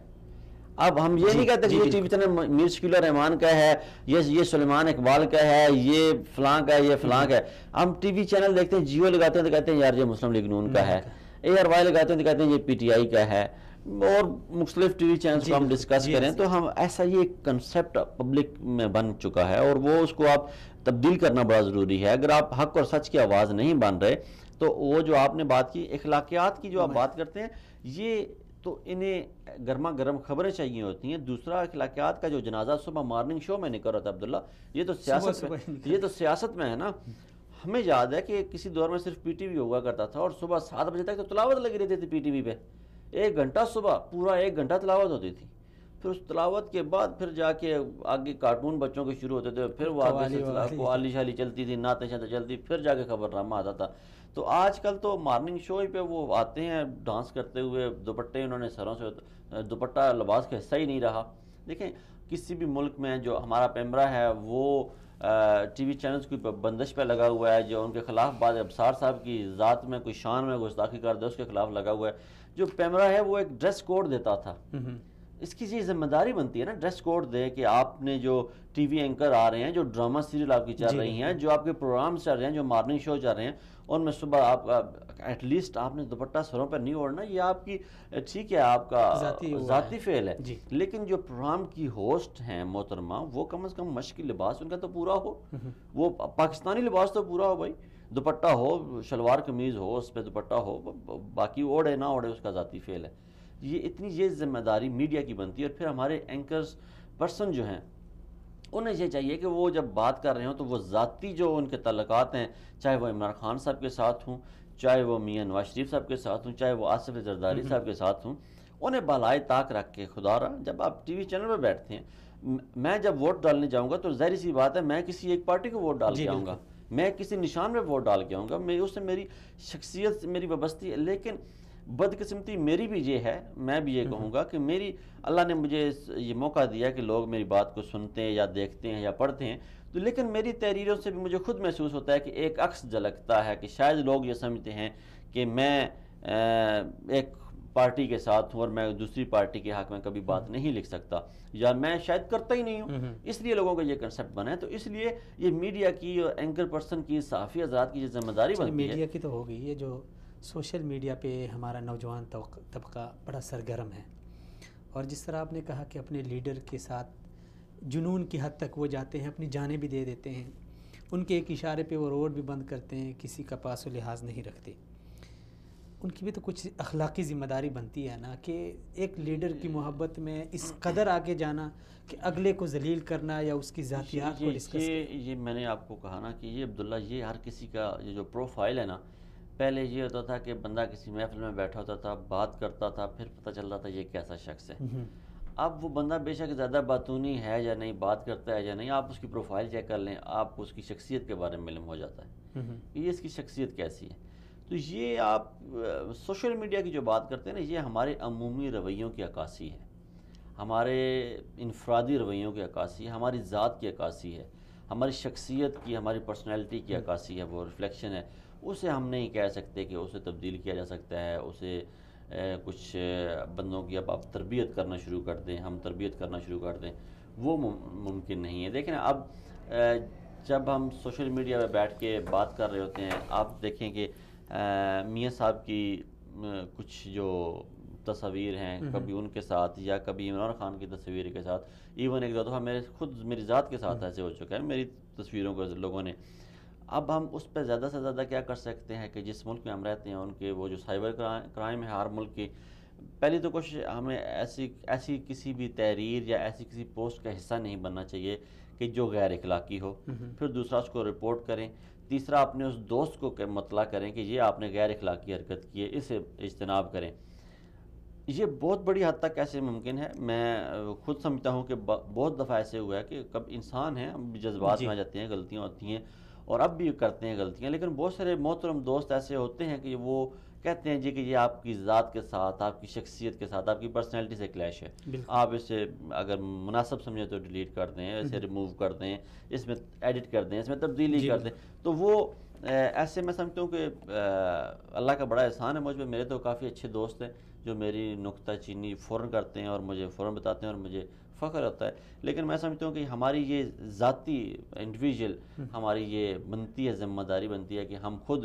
اب ہم یہ نہیں کہتے کہ یہ ٹی وی چینل میر شکیل الرحمان کا ہے، یہ سلیمان اقبال کا ہے، یہ فلاں کا ہے، یہ فلاں کا ہے۔ ہم ٹی وی چینل دیکھتے ہیں، جیو لگاتے ہیں تو کہتے ہیں یار یہ مسلم لیگ نون کا ہے، اے آر وائی لگاتے ہیں تو کہتے ہیں یہ پی ٹی آئی کا ہے، اور مختلف ٹی وی چینلز کو ہم ڈسکس کریں تو ہم ایسا یہ کنسیپٹ پبلک میں بن چکا ہے، اور وہ اس کو آپ تبدیل کرنا بڑا ضروری ہے۔ اگر آپ حق اور سچ کی آواز نہیں بن رہے تو وہ جو آپ نے بات کی اخلاقیات کی جو آپ بات کرتے ہیں، یہ تو انہیں گرما گرم خبریں چاہیے ہوتی ہیں۔ دوسرا اخلاقیات کا جو جنازہ صبح مارننگ شو میں نے کر رہا تھا عبداللہ، یہ تو سیاست میں ہے نا۔ ہمیں یاد ہے کہ کسی دور میں صرف پی ٹی وی ہوا کرتا تھا اور صبح 7 بجے تک تو تلاوت لگی رہتی تھی پی ٹی وی پہ، 1 گھنٹہ صبح پورا 1 گھنٹہ تلاوت ہوتی تھی، پھر اس تلاوت کے بعد پھر جا کے آگے کارٹون بچوں کے شروع ہوتے تھے، پھر وہ آگے قوالی شالی چلتی تھی، نعتیں شعتیں چلتی، پھر جا کے خبر نامہ آتا تھا۔ تو آج کل تو مارننگ شو ہی پہ وہ آتے ہیں ڈانس کرتے ہوئے، دوپٹے انہوں نے سروں سے، دوپٹہ لباس کا حصہ ہی نہیں رہا۔ دیکھیں کسی بھی ملک میں جو ہمارا پیمرا ہے وہ ٹی وی چینلز کی بندش پہ لگا ہوا ہے، جو ان کے خلاف بعض ابصار صاحب کی ذات میں کوئی شان میں گستاخی کر دے اس کے خلاف لگا ہوا ہے۔ جو پیمرا ہے وہ ایک ڈریس کوڈ دیتا تھا، اس کی یہ ذمہ داری بنتی ہے نا ڈریس کوڈ دے کہ آپ نے جو ٹی وی اینکر آ رہے ہیں، جو ڈرامہ سیریل آپ کی چل رہی ہیں، جو آپ کے پروگرامز چل رہے ہیں، جو مارننگ شو چل رہے ہیں، ان میں صبح آپ ایٹ لیسٹ آپ نے دوپٹہ سروں پر نہیں اوڑھنا، یہ آپ کی ٹھیک ہے آپ کا ذاتی فعل ہے، لیکن جو پروگرام کی ہوسٹ ہیں محترمہ وہ کم از کم مشکی لباس ان کا تو پورا ہو، وہ پاکستانی لباس تو پورا ہو بھائی، دوپٹہ ہو، شلوار قمیض ہو، اس پہ دوپٹہ ہو، باقی اوڑھے نہ اوڑھے اس کا ذاتی فعل ہے۔ یہ ذمہ داری میڈیا کی بنتی ہے، اور پھر ہمارے اینکرز پرسن جو ہیں انہیں یہ چاہیے کہ وہ جب بات کر رہے ہوں تو وہ ذاتی جو ان کے تعلقات ہیں، چاہے وہ عمران خان صاحب کے ساتھ ہوں، چاہے وہ میاں نواز شریف صاحب کے ساتھ ہوں، چاہے وہ آصف زرداری صاحب کے ساتھ ہوں، انہیں بالائے طاق رکھ کے خدا را جب آپ ٹی وی چینل پہ بیٹھتے ہیں، میں جب ووٹ ڈالنے جاؤں گا تو ظاہر سی بات ہے میں کسی ایک پارٹی کو ووٹ ڈال کے آؤں گا، میں کسی نشان پہ ووٹ ڈال کے آؤں گا، میں اس سے میری شخصیت میری وابستی ہے، لیکن بدقسمتی میری بھی یہ ہے، میں بھی یہ کہوں گا کہ میری اللہ نے مجھے یہ موقع دیا کہ لوگ میری بات کو سنتے ہیں یا دیکھتے ہیں یا پڑھتے ہیں، تو لیکن میری تحریروں سے بھی مجھے خود محسوس ہوتا ہے کہ ایک عکس جھلکتا ہے کہ شاید لوگ یہ سمجھتے ہیں کہ میں ایک پارٹی کے ساتھ ہوں اور میں دوسری پارٹی کے حق میں کبھی بات نہیں لکھ سکتا، یا میں شاید کرتا ہی نہیں ہوں، اس لیے لوگوں کا یہ کنسیپٹ بنا ہے۔ تو اس لیے یہ میڈیا کی اور اینکر پرسن کی، صحافی حضرات کی یہ ذمہ داری بنتی ہے۔ میڈیا کی تو ہو گئی ہے، جو سوشل میڈیا پہ ہمارا نوجوان طبقہ بڑا سرگرم ہے، اور جس طرح آپ نے کہا کہ اپنے لیڈر کے ساتھ جنون کی حد تک وہ جاتے ہیں، اپنی جانیں بھی دے دیتے ہیں، ان کے ایک اشارے پہ وہ روڈ بھی بند کرتے ہیں، کسی کا پاس و لحاظ نہیں رکھتے۔ ان کی بھی تو کچھ اخلاقی ذمہ داری بنتی ہے نا، کہ ایک لیڈر کی محبت میں اس قدر آگے جانا کہ اگلے کو ذلیل کرنا یا اس کی ذاتیات کو ڈسکس کرنا۔ یہ میں نے آپ کو کہا نا کہ یہ عبداللہ یہ ہر کسی کا یہ جو پروفائل ہے نا، پہلے یہ ہوتا تھا کہ بندہ کسی محفل میں بیٹھا ہوتا تھا، بات کرتا تھا، پھر پتہ چلتا تھا یہ کیسا شخص ہے۔ اب وہ بندہ بے شک زیادہ باتونی ہے یا نہیں، بات کرتا ہے یا نہیں، آپ اس کی پروفائل چیک کر لیں، آپ کو اس کی شخصیت کے بارے میں علم ہو جاتا ہے کہ یہ اس کی شخصیت کیسی ہے۔ تو یہ آپ سوشل میڈیا کی جو بات کرتے ہیں نا، یہ ہمارے عمومی رویوں کی عکاسی ہے، ہمارے انفرادی رویوں کی عکاسی ہے، ہماری ذات کی عکاسی ہے، ہماری شخصیت کی، ہماری پرسنالٹی کی عکاسی ہے، وہ ریفلیکشن ہے۔ اسے ہم نہیں کہہ سکتے کہ اسے تبدیل کیا جا سکتا ہے، اسے کچھ بندوں کی اب آپ تربیت کرنا شروع کر دیں، ہم تربیت کرنا شروع کر دیں، وہ ممکن نہیں ہے۔ دیکھیں اب جب ہم سوشل میڈیا پہ بیٹھ کے بات کر رہے ہوتے ہیں، آپ دیکھیں کہ میاں صاحب کی کچھ جو تصاویر ہیں کبھی ان کے ساتھ یا کبھی عمران خان کی تصویر کے ساتھ، ایون ایک دو دفعہ میری ذات کے ساتھ ایسے ہو چکا ہے، میری تصویروں کو لوگوں نے۔ اب ہم اس پہ زیادہ سے زیادہ کیا کر سکتے ہیں کہ جس ملک میں ہم رہتے ہیں ان کے وہ جو سائبر کرائم ہے ہر ملک کی، پہلی تو کوشش ہمیں ایسی کسی بھی تحریر یا ایسی کسی پوسٹ کا حصہ نہیں بننا چاہیے کہ جو غیر اخلاقی ہو، پھر دوسرا اس کو رپورٹ کریں، تیسرا اپنے اس دوست کو مطلع کریں کہ یہ آپ نے غیر اخلاقی حرکت کی ہے، اسے اجتناب کریں۔ یہ بہت بڑی حد تک ایسے ممکن ہے، میں خود سمجھتا ہوں کہ بہت دفعہ ایسے ہوا ہے کہ کب انسان ہیں، ہم جذبات میں آ جاتے ہیں، غلطیاں ہوتی ہیں اور اب بھی کرتے ہیں غلطیاں، لیکن بہت سارے محترم دوست ایسے ہوتے ہیں کہ وہ کہتے ہیں جی کہ یہ آپ کی ذات کے ساتھ، آپ کی شخصیت کے ساتھ، آپ کی پرسنالٹی سے کلیش ہے، آپ اسے اگر مناسب سمجھیں تو ڈیلیٹ کر دیں، اسے ریموو کر دیں، اس میں ایڈٹ کر دیں، اس میں تبدیلی کر دیں۔ تو وہ ایسے میں سمجھتا ہوں کہ اللہ کا بڑا احسان ہے مجھ پہ، میرے تو کافی اچھے دوست ہیں جو میری نکتہ چینی فوراً کرتے ہیں اور مجھے فوراً بتاتے ہیں اور مجھے فخر ہوتا ہے، لیکن میں سمجھتا ہوں کہ ہماری یہ ذاتی انڈیویجول ہماری یہ بنتی ہے، ذمہ داری بنتی ہے کہ ہم خود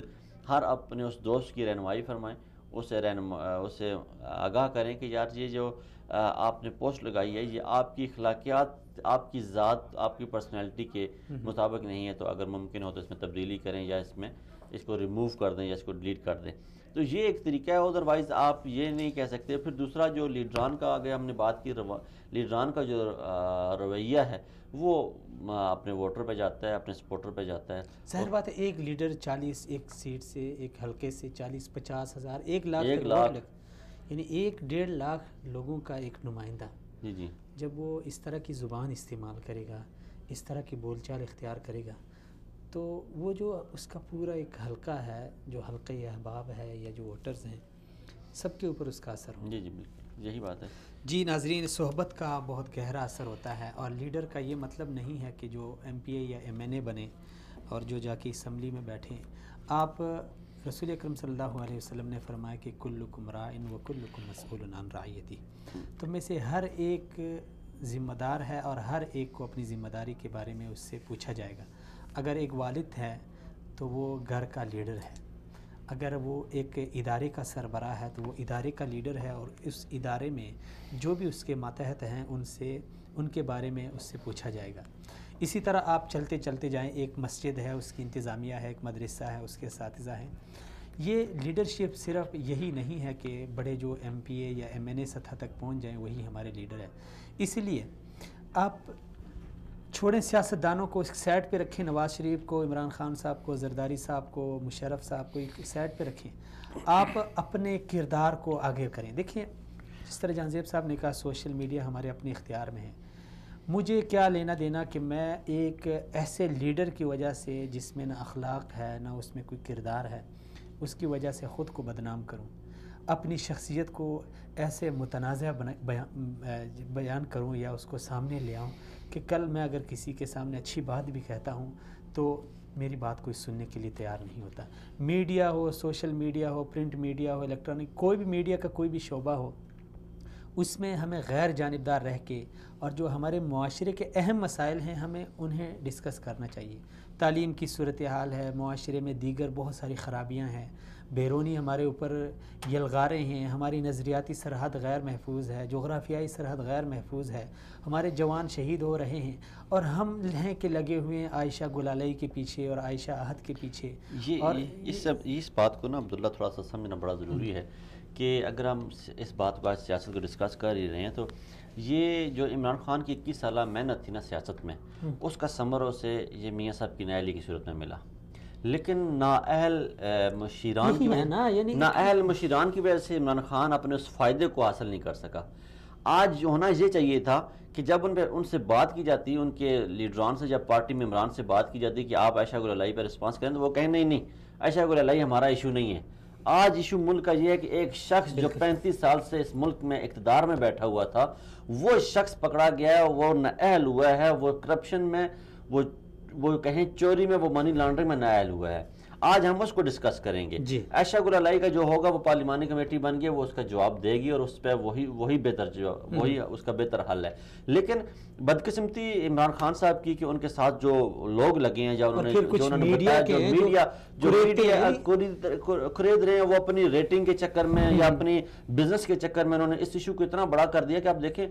ہر اپنے اس دوست کی رہنمائی فرمائیں، اسے آگاہ کریں کہ یار یہ جو آپ نے پوسٹ لگائی ہے یہ آپ کی اخلاقیات، آپ کی ذات، آپ کی پرسنالٹی کے مطابق نہیں ہے، تو اگر ممکن ہو تو اس میں تبدیلی کریں یا اس کو ریموو کر دیں یا اس کو ڈیلیٹ کر دیں۔ تو یہ ایک طریقہ ہے، ادروائز آپ یہ نہیں کہہ سکتے۔ پھر دوسرا جو لیڈران کا آگے ہم نے بات کی، لیڈران کا جو رویہ ہے وہ اپنے ووٹر پہ جاتا ہے، اپنے سپورٹر پہ جاتا ہے۔ ظاہر بات ہے ایک لیڈر 40 ایک سیٹ سے، ایک حلقے سے 40-50 ہزار 1 لاکھ یعنی 1-1.5 لاکھ لوگوں کا ایک نمائندہ، جی جب وہ اس طرح کی زبان استعمال کرے گا، اس طرح کی بول چال اختیار کرے گا، تو وہ جو اس کا پورا ایک حلقہ ہے، جو حلقہ احباب ہے یا جو ووٹرز ہیں، سب کے اوپر اس کا اثر ہوگا۔ جی بالکل یہی بات ہے۔ جی ناظرین، صحبت کا بہت گہرا اثر ہوتا ہے، اور لیڈر کا یہ مطلب نہیں ہے کہ جو ایم پی اے یا ایم این اے بنے اور جو جا کے اسمبلی میں بیٹھیں۔ آپ رسول اکرم صلی اللہ علیہ وسلم نے فرمایا کہ کلکم راعٍ وکلکم مسئول عن رعیتہ، تم میں سے ہر ایک ذمہ دار ہے اور ہر ایک کو اپنی ذمہ داری کے بارے میں اس سے پوچھا جائے گا۔ اگر ایک والد ہے تو وہ گھر کا لیڈر ہے، اگر وہ ایک ادارے کا سربراہ ہے تو وہ ادارے کا لیڈر ہے، اور اس ادارے میں جو بھی اس کے ماتحت ہیں ان کے بارے میں اس سے پوچھا جائے گا۔ اسی طرح آپ چلتے چلتے جائیں، ایک مسجد ہے، اس کی انتظامیہ ہے، ایک مدرسہ ہے، اس کے اساتذہ ہیں۔ یہ لیڈرشپ صرف یہی نہیں ہے کہ بڑے جو ایم پی اے یا ایم این اے سطح تک پہنچ جائیں وہی ہمارے لیڈر ہیں۔ اسی لیے آپ چھوڑیں سیاستدانوں کو، ایک سائڈ پہ رکھیں، نواز شریف کو، عمران خان صاحب کو، زرداری صاحب کو، مشرف صاحب کو ایک سائڈ پہ رکھیں، آپ اپنے کردار کو آگے کریں۔ دیکھیں جس طرح جہاں زیب صاحب نے کہا سوشل میڈیا ہمارے اپنے اختیار میں ہے، مجھے کیا لینا دینا کہ میں ایک ایسے لیڈر کی وجہ سے جس میں نہ اخلاق ہے نہ اس میں کوئی کردار ہے، اس کی وجہ سے خود کو بدنام کروں، اپنی شخصیت کو ایسے متنازع بیان کروں یا اس کو سامنے لے آؤں کہ کل میں اگر کسی کے سامنے اچھی بات بھی کہتا ہوں تو میری بات کوئی سننے کے لیے تیار نہیں ہوتا۔ میڈیا ہو، سوشل میڈیا ہو، پرنٹ میڈیا ہو، الیکٹرانک، کوئی بھی میڈیا کا کوئی بھی شعبہ ہو، اس میں ہمیں غیر جانبدار رہ کے اور جو ہمارے معاشرے کے اہم مسائل ہیں ہمیں انہیں ڈسکس کرنا چاہیے۔ تعلیم کی صورتحال ہے، معاشرے میں دیگر بہت ساری خرابیاں ہیں، بیرونی ہمارے اوپر یلغاریں ہیں، ہماری نظریاتی سرحد غیر محفوظ ہے، جغرافیائی سرحد غیر محفوظ ہے، ہمارے جوان شہید ہو رہے ہیں، اور ہم ہیں کہ لگے ہوئے ہیں عائشہ گلالئی کے پیچھے اور عائشہ احد کے پیچھے۔ اور اس بات کو نا عبداللہ تھوڑا سا سمجھنا بڑا ضروری ہے کہ اگر ہم اس بات کو، سیاست کو ڈسکس کر ہی رہے ہیں، تو یہ جو عمران خان کی 21 سالہ محنت تھی نا سیاست میں، اس کا ثمر اسے یہ میاں صاحب کی نااہلی کی صورت میں ملا، لیکن نااہل مشیران کی وجہ سے عمران خان اپنے اس فائدے کو حاصل نہیں کر سکا۔ آج ہونا یہ چاہیے تھا کہ جب ان سے بات کی جاتی، ان کے لیڈران سے، جب پارٹی ممبران سے بات کی جاتی کہ آپ عائشہ گلالئی پہ رسپانس کریں، تو وہ کہیں نہیں عائشہ گلالئی ہمارا ایشو نہیں ہے۔ آج ایشو ملک کا یہ ہے کہ ایک شخص جو 35 سال سے اس ملک میں اقتدار میں بیٹھا ہوا تھا، وہ شخص پکڑا گیا ہے، وہ نااہل ہوا ہے، وہ کرپشن میں، وہ کہیں چوری میں، وہ منی لانڈرنگ میں نااہل ہوا ہے۔ آج ہم اس کو ڈسکس کریں گے. عائشہ گل علائی کا جو ہوگا وہ پارلیمانی کمیٹی بن گئی, وہ اس کا جواب دے گی اور اس پہ وہی بہتر وہی اس کا بہتر حل ہے. لیکن بدقسمتی عمران خان صاحب کی کہ ان کے ساتھ جو لوگ لگے ہیں یا انہوں نے بتایا جو میڈیا خرید رہے ہیں وہ اپنی ریٹنگ کے چکر میں یا اپنی بزنس کے چکر میں انہوں نے اس ایشو کو اتنا بڑا کر دیا کہ آپ دیکھیں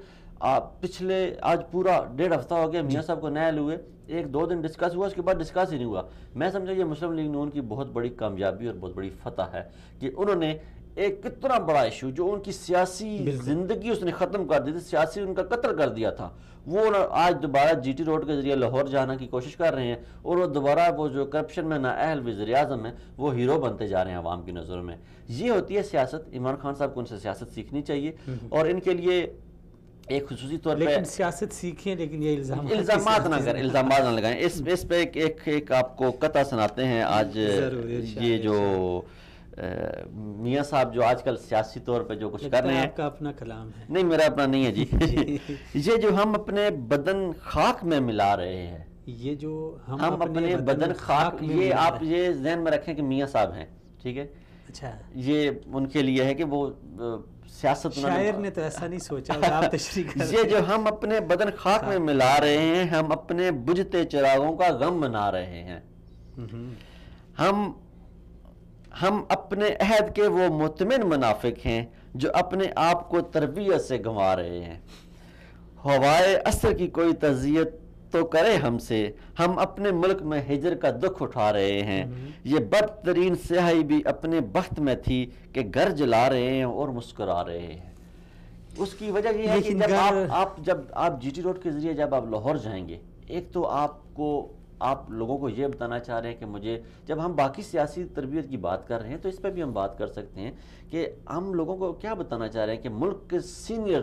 پچھلے آج پورا 1.5 ہفتہ ہو گیا میاں صاحب کو نئے ہوئے, 1-2 دن ڈسکس ہوا, اس کے بعد ڈسکس ہی نہیں ہوا. میں سمجھا یہ مسلم لیگ نون کی بہت بڑی کامیابی اور بہت بڑی فتح ہے کہ انہوں نے ایک کتنا بڑا ایشو جو ان کی سیاسی زندگی اس نے ختم کر دی تھی, سیاسی ان کا قتل کر دیا تھا, وہ آج دوبارہ جی ٹی روڈ کے ذریعے لاہور جانا کی کوشش کر رہے ہیں اور وہ دوبارہ وہ جو کرپشن میں نااہل وزیر اعظم ہیں وہ ہیرو بنتے جا رہے ہیں عوام کی نظروں میں. یہ ہوتی ہے سیاست. عمران خان صاحب کو ان سے سیاست سیکھنی چاہیے اور ان کے لیے ایک خصوصی طور پہ سیاست سیکھیں لیکن یہ الزامات نہ لگائیں. اس پہ ایک آپ کو قطعہ سناتے ہیں. آج یہ جو میاں صاحب جو آج کل سیاسی طور پہ جو کچھ کر رہے ہیں, آپ کا اپنا کلام ہے. نہیں میرا اپنا نہیں ہے جی. یہ جو ہم اپنے بدن خاک میں ملا رہے ہیں, یہ جو ہم اپنے بدن خاک, یہ آپ یہ ذہن میں رکھیں کہ میاں صاحب ہیں, ٹھیک ہے. اچھا, یہ ان کے لیے ہے کہ وہ سیاست, شاعر نے تو ایسا نہیں سوچا. آپ تشریح کریں. یہ جو ہم اپنے بدن خاک میں ملا رہے ہیں, ہم اپنے بجھتے چراغوں کا غم منا رہے ہیں. ہم اپنے عہد کے وہ مطمئن منافق ہیں جو اپنے آپ کو تربیت سے گنوا رہے ہیں. ہوائے عصر کی کوئی تذیت تو کرے ہم سے, ہم اپنے ملک میں ہجر کا دکھ اٹھا رہے ہیں. یہ بدترین سیاہی بھی اپنے بخت میں تھی کہ گھر جلا رہے ہیں اور مسکرا رہے ہیں. اس کی وجہ یہ ہے کہ جب آپ جی ٹی روڈ کے ذریعے جب آپ لاہور جائیں گے, ایک تو آپ لوگوں کو یہ بتانا چاہ رہے ہیں کہ مجھے, جب ہم باقی سیاسی تربیت کی بات کر رہے ہیں تو اس پہ بھی ہم بات کر سکتے ہیں کہ ہم لوگوں کو کیا بتانا چاہ رہے ہیں کہ ملک کے سینئر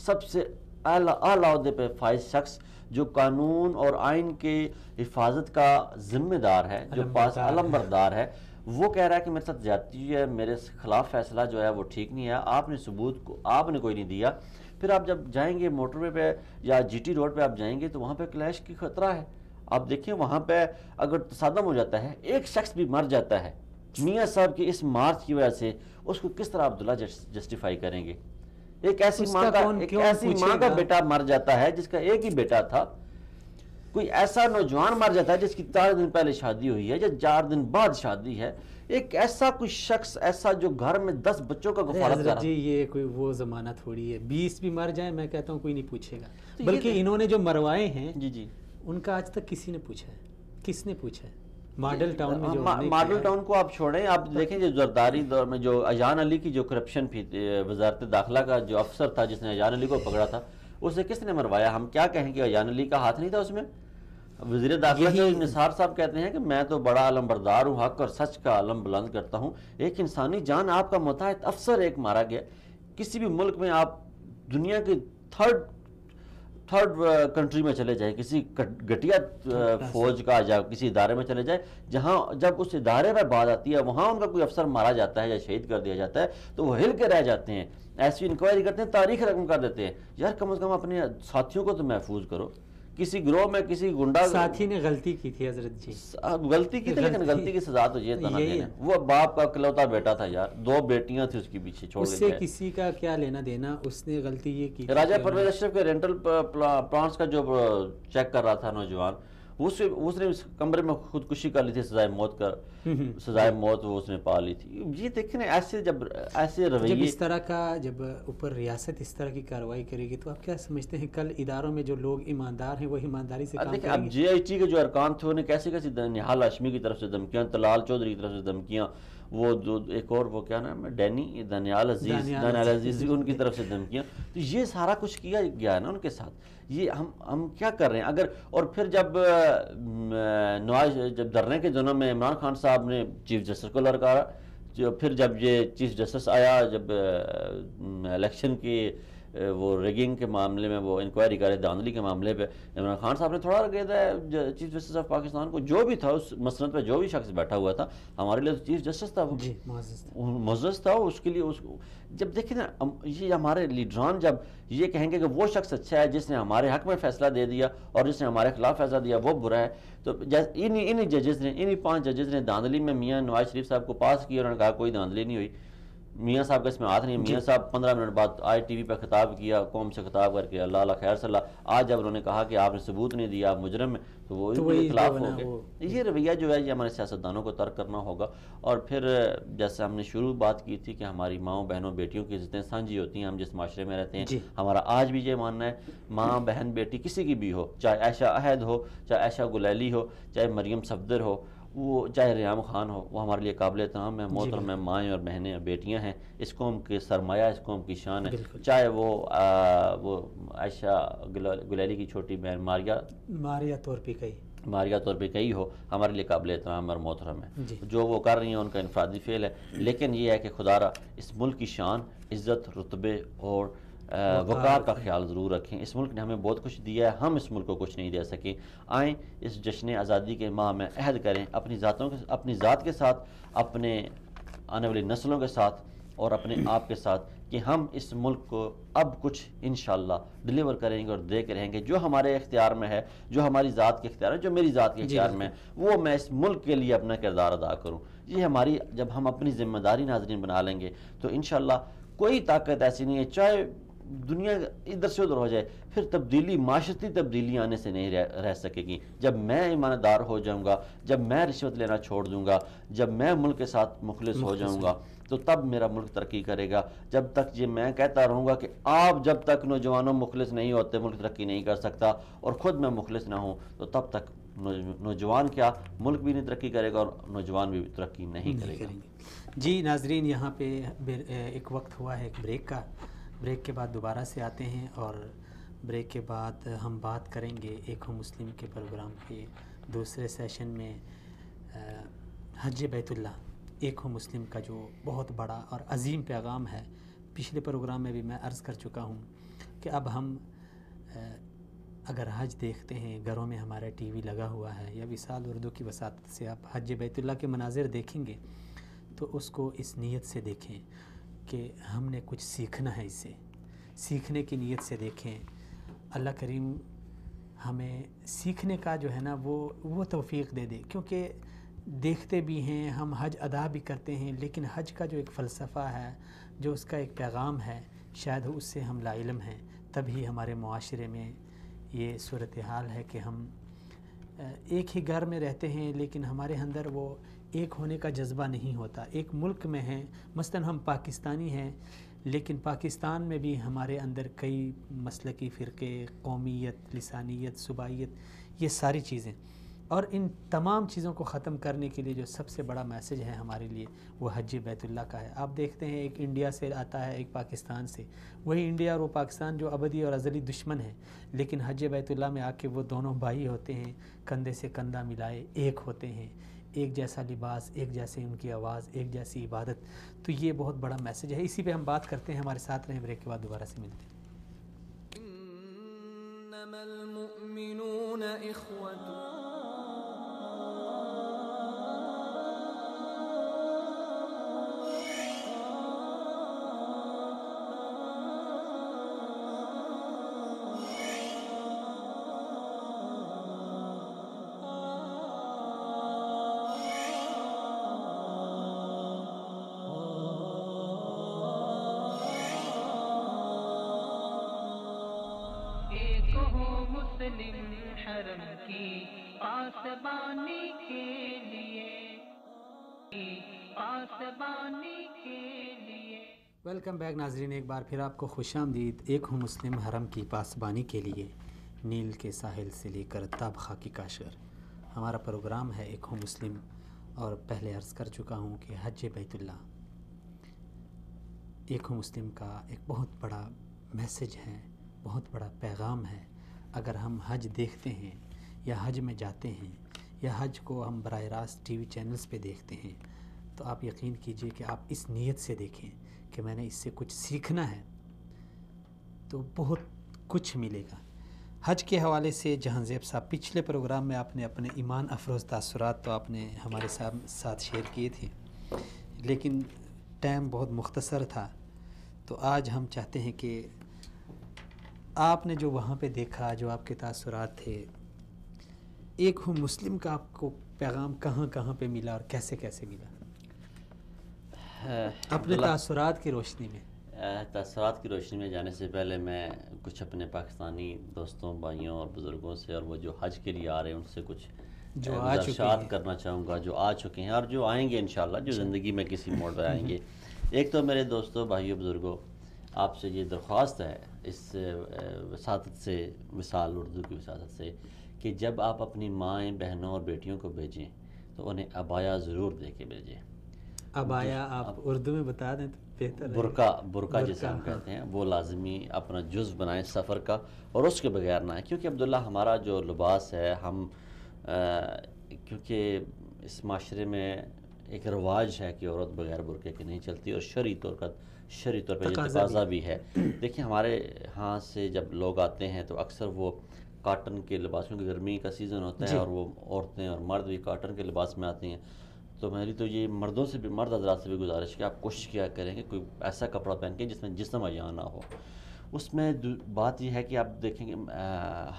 سب سے اعلیٰ عہدے پہ فائز شخص جو قانون اور آئین کی حفاظت کا ذمہ دار ہے, جو پاس علمبردار ہے, وہ کہہ رہا ہے کہ میرے ساتھ زیادتی ہے, میرے خلاف فیصلہ جو ہے وہ ٹھیک نہیں ہے, آپ نے ثبوت کو آپ نے کوئی نہیں دیا. پھر آپ جب جائیں گے موٹر وے پہ یا جی ٹی روڈ پہ آپ جائیں گے تو وہاں پہ کلیش کی خطرہ ہے. آپ دیکھیں وہاں پہ اگر تصادم ہو جاتا ہے, ایک شخص بھی مر جاتا ہے میاں صاحب کی اس مارچ کی وجہ سے, اس کو کس طرح عبداللہ جسٹیفائی کریں گے؟ ایک ایسی ماں کا بیٹا مر جاتا ہے جس کا ایک ہی بیٹا تھا, کوئی ایسا نوجوان مر جاتا ہے جس کی 4 دن پہلے شادی ہوئی ہے یا 4 دن بعد شادی ہے, ایک ایسا کوئی شخص ایسا جو گھر میں 10 بچوں کا کفالت کر رہا ہے. جی یہ کوئی وہ زمانہ تھوڑی ہے, 20 بھی مر جائیں میں کہتا ہوں کوئی نہیں پوچھے گا, بلکہ انہوں نے جو مروائے ہیں جی ان کا آج تک کسی نے پوچھا ہے؟ کس نے پوچھا ہے؟ ماڈل ٹاؤن میں جو ماڈل ٹاؤن کو آپ چھوڑیں, آپ دیکھیں جو زرداری دور میں جو ایان علی کی جو کرپشن تھی, وزارت داخلہ کا جو افسر تھا جس نے ایان علی کو پکڑا تھا, اسے کس نے مروایا؟ ہم کیا کہیں کہ ایان علی کا ہاتھ نہیں تھا اس میں؟ وزیر داخلہ جو نثار صاحب کہتے ہیں کہ میں تو بڑا علمبردار ہوں, حق اور سچ کا علم بلند کرتا ہوں. ایک انسانی جان, آپ کا متحد افسر ایک مارا گیا. کسی بھی ملک میں آپ دنیا کے تھرڈ کنٹری میں چلے جائیں, کسی گھٹیا فوج کا یا کسی ادارے میں چلے جائیں, جہاں جب اس ادارے میں بات آتی ہے وہاں ان کا کوئی افسر مارا جاتا ہے یا شہید کر دیا جاتا ہے تو وہ ہل کے رہ جاتے ہیں, ایسی انکوائری کرتے ہیں, تاریخ رقم کر دیتے ہیں. یار کم از کم اپنے ساتھیوں کو تو محفوظ کرو. کسی گروہ میں کسی گنڈا ساتھی نے غلطی کی تھی حضرت جی, غلطی کی تھی, لیکن غلطی کی سزا تو یہ تھا نا, وہ باپ کا اکلوتا بیٹا تھا یار, 2 بیٹیاں تھی اس کے پیچھے چھوڑ کے, اس سے کسی کا کیا لینا دینا, اس نے غلطی یہ کی. راجہ پرویز اشرف کے رینٹل پلانٹس کا جو چیک کر رہا تھا نوجوان, اس نے اس کمرے میں خودکشی کر لی تھی, سزائے موت وہ اس نے پا لی تھی. یہ دیکھیں ایسے رویے, جب اس طرح کا, جب اوپر ریاست اس طرح کی کارروائی کرے گی تو آپ کیا سمجھتے ہیں کل اداروں میں جو لوگ ایماندار ہیں وہ ایمانداری سے کام کریں گے؟ اب جے آئی ٹی کے جو ارکان تھے انہیں کیسی نہال ہاشمی کی طرف سے دھمکیاں, طلال چودھری کی طرف سے دھمکیاں, وہ ایک اور وہ کیا نام ہے, ڈینی دانیال عزیز ان کی طرف سے دھمکیاں. تو یہ سارا کچھ کیا گیا ہے نا ان کے ساتھ. یہ ہم کیا کر رہے ہیں اگر, اور پھر جب دھرنے کے دنوں میں عمران خان صاحب نے چیف جسٹس کو لڑکارا, پھر جب یہ چیف جسٹس آیا, جب الیکشن کی وہ ریگنگ کے معاملے میں وہ انکوائری کرے دھاندلی کے معاملے پہ عمران خان صاحب نے تھوڑا رکھا تھا چیف جسٹس آف پاکستان کو، جو بھی تھا اس مسند پہ جو بھی شخص بیٹھا ہوا تھا ہمارے لیے تو چیف جسٹس تھا، وہ معزز تھا، اس کے لیے اس جب دیکھیں نا یہ ہمارے لیڈران جب یہ کہیں گے کہ وہ شخص اچھا ہے جس نے ہمارے حق میں فیصلہ دے دیا اور جس نے ہمارے خلاف فیصلہ دیا وہ برا ہے، تو انہی ججز نے، انہی 5 ججز نے دھاندلی میں میاں نواز شریف صاحب کو پاس کیا، انہوں نے کہا کوئی دھاندلی نہیں ہوئی، میاں صاحب کا اس میں ہاتھ نہیں، میاں صاحب 15 منٹ بعد آئی ٹی وی پہ خطاب کیا، قوم سے خطاب کر کے اللہ اللہ خیر صلی اللہ، آج جب انہوں نے کہا کہ آپ نے ثبوت نہیں دیا آپ مجرم ہیں تو وہ خلاف ہو گئے۔ یہ رویہ جو ہے یہ ہمارے سیاستدانوں کو ترک کرنا ہوگا، اور پھر جیسے ہم نے شروع بات کی تھی کہ ہماری ماؤں بہنوں بیٹیوں کی عزتیں سانجھی ہوتی ہیں، ہم جس معاشرے میں رہتے ہیں ہمارا آج بھی یہ ماننا ہے ماں بہن بیٹی کسی کی بھی ہو، چاہے عائشہ عہد ہو، چاہے عائشہ گلیلی ہو، چاہے مریم صفدر ہو، وہ چاہے ریام خان ہو، وہ ہمارے لیے قابل احترام ہے، محترم ہے، مائیں اور بہنیں اور بیٹیاں ہیں، اس قوم کے سرمایہ، اس قوم کی شان ہے، چاہے وہ عائشہ گلیلی کی چھوٹی بہن ماریہ طور پہ کئی ہو، ہمارے لیے قابل احترام اور محترم ہے، جو وہ کر رہی ہیں ان کا انفرادی فعل ہے، لیکن یہ ہے کہ خدا را اس ملک کی شان، عزت، رتبے اور وقار کا خیال ضرور رکھیں۔ اس ملک نے ہمیں بہت کچھ دیا ہے، ہم اس ملک کو کچھ نہیں دے سکیں، آئیں اس جشن آزادی کے ماہ میں عہد کریں اپنی ذات کے ساتھ، اپنے آنے والی نسلوں کے ساتھ اور اپنے آپ کے ساتھ کہ ہم اس ملک کو اب کچھ انشاءاللہ ڈلیور کریں گے اور دے کے رہیں گے، جو ہمارے اختیار میں ہے، جو ہماری ذات کے اختیار ہے، جو میری ذات کے اختیار میں ہے، وہ میں اس ملک کے لیے اپنا کردار ادا کروں۔ یہ ہماری جب ہم اپنی ذمہ داری ناظرین بنا لیں گے تو انشاءاللہ کوئی طاقت ایسی نہیں ہے، چاہے دنیا ادھر سے ادھر ہو جائے، پھر تبدیلی، معاشرتی تبدیلی آنے سے نہیں رہ سکے گی۔ جب میں ایماندار ہو جاؤں گا، جب میں رشوت لینا چھوڑ دوں گا، جب میں ملک کے ساتھ مخلص ہو جاؤں گا تو تب میرا ملک ترقی کرے گا۔ جب تک یہ میں کہتا رہوں گا کہ آپ جب تک نوجوانوں مخلص نہیں ہوتے ملک ترقی نہیں کر سکتا، اور خود میں مخلص نہ ہوں، تو تب تک نوجوان کیا ملک بھی نہیں ترقی کرے گا اور نوجوان بھی ترقی نہیں کرے گا۔ جی ناظرین، یہاں پہ ایک وقت ہوا ہے ایک بریک کا، بریک کے بعد دوبارہ سے آتے ہیں، اور بریک کے بعد ہم بات کریں گے ایک ہو مسلم کے پروگرام کے دوسرے سیشن میں حج بیت اللہ ایک ہو مسلم کا جو بہت بڑا اور عظیم پیغام ہے۔ پچھلے پروگرام میں بھی میں عرض کر چکا ہوں کہ اب ہم اگر حج دیکھتے ہیں، گھروں میں ہمارا ٹی وی لگا ہوا ہے، یا وصال اردو کی وساطت سے آپ حج بیت اللہ کے مناظر دیکھیں گے تو اس کو اس نیت سے دیکھیں کہ ہم نے کچھ سیکھنا ہے، اسے سیکھنے کی نیت سے دیکھیں۔ اللہ کریم ہمیں سیکھنے کا جو ہے نا وہ توفیق دے دے، کیونکہ دیکھتے بھی ہیں ہم، حج ادا بھی کرتے ہیں، لیکن حج کا جو ایک فلسفہ ہے، جو اس کا ایک پیغام ہے، شاید اس سے ہم لا علم ہیں۔ تبھی ہمارے معاشرے میں یہ صورتحال ہے کہ ہم ایک ہی گھر میں رہتے ہیں لیکن ہمارے اندر وہ ایک ہونے کا جذبہ نہیں ہوتا۔ ایک ملک میں ہیں، مثلاً ہم پاکستانی ہیں، لیکن پاکستان میں بھی ہمارے اندر کئی مسلکی فرقے، قومیت، لسانیت، صوبائیت، یہ ساری چیزیں، اور ان تمام چیزوں کو ختم کرنے کے لیے جو سب سے بڑا میسج ہے ہمارے لیے وہ حج بیت اللہ کا ہے۔ آپ دیکھتے ہیں ایک انڈیا سے آتا ہے، ایک پاکستان سے، وہی انڈیا اور وہ پاکستان جو ابدی اور ازلی دشمن ہیں، لیکن حج بیت اللہ میں آ کے وہ دونوں بھائی ہوتے ہیں، کندھے سے کندھا ملائے ایک ہوتے ہیں، ایک جیسا لباس، ایک جیسے ان کی آواز، ایک جیسی عبادت۔ تو یہ بہت بڑا میسج ہے، اسی پہ ہم بات کرتے ہیں۔ ہمارے ساتھ رہیں، بریک کے بعد دوبارہ سے ملتے ہیں۔ انما المؤمنون اخوة حرم کی پاسبانی کے لیے ویلکم بیک ناظرین، ایک بار پھر آپ کو خوش آمدید۔ ایک ہوں مسلم حرم کی پاسبانی کے لیے، نیل کے ساحل سے لے کر تاب خاکی کاشغر، ہمارا پروگرام ہے ایک ہوں مسلم، اور پہلے عرض کر چکا ہوں کہ حج بیت اللہ ایک ہوں مسلم کا ایک بہت بڑا میسج ہے، بہت بڑا پیغام ہے۔ اگر ہم حج دیکھتے ہیں یا حج میں جاتے ہیں یا حج کو ہم براہ راست ٹی وی چینلز پہ دیکھتے ہیں تو آپ یقین کیجئے کہ آپ اس نیت سے دیکھیں کہ میں نے اس سے کچھ سیکھنا ہے، تو بہت کچھ ملے گا. حج کے حوالے سے جہاں زیب صاحب پچھلے پروگرام میں آپ نے اپنے ایمان افروز تاثرات تو آپ نے ہمارے ساتھ شیئر کیے تھے، لیکن ٹائم بہت مختصر تھا. تو آج ہم چاہتے ہیں کہ آپ نے جو وہاں پہ دیکھا، جو آپ کے تاثرات تھے، ایک ہوں مسلم کا آپ کو پیغام کہاں کہاں پہ ملا اور کیسے کیسے ملا اپنے تاثرات کی روشنی میں؟ تاثرات کی روشنی میں جانے سے پہلے میں کچھ اپنے پاکستانی دوستوں، بھائیوں اور بزرگوں سے، اور وہ جو حج کے لیے آ رہے ہیں ان سے کچھ گزارشات کرنا چاہوں گا، جو آ چکے ہیں اور جو آئیں گے انشاءاللہ، جو زندگی میں کسی موڑ پر آئیں گے. ایک تو میرے دوستوں، بھائیوں، بزرگوں، آپ سے یہ درخواست ہے اس وساطت سے، مثال اردو کی وساطت سے، کہ جب آپ اپنی مائیں، بہنوں اور بیٹیوں کو بھیجیں تو انہیں عبایا ضرور دے کے بھیجیں. عبایا آپ اردو میں بتا دیں تو بہتر ہے. برقع جسے ہم کہتے ہیں، وہ لازمی اپنا جزو بنائیں سفر کا، اور اس کے بغیر نہ ہے. کیونکہ عبداللہ ہمارا جو لباس ہے، ہم کیونکہ اس معاشرے میں ایک رواج ہے کہ عورت بغیر برقعے کے نہیں چلتی، اور شرعی طور پہ یہ تقاضا بھی ہے. دیکھیں ہمارے ہاں سے جب لوگ آتے ہیں تو اکثر وہ کاٹن کے لباس، کیونکہ گرمی کا سیزن ہوتا ہے اور وہ عورتیں اور مرد بھی کاٹن کے لباس میں آتے ہیں. تو میری تو یہ مردوں سے بھی، مرد حضرات سے بھی گزارش کہ آپ کوشش کیا کریں کہ کوئی ایسا کپڑا پہن کے جس میں جسم عیاں نہ ہو. اس میں بات یہ ہے کہ آپ دیکھیں گے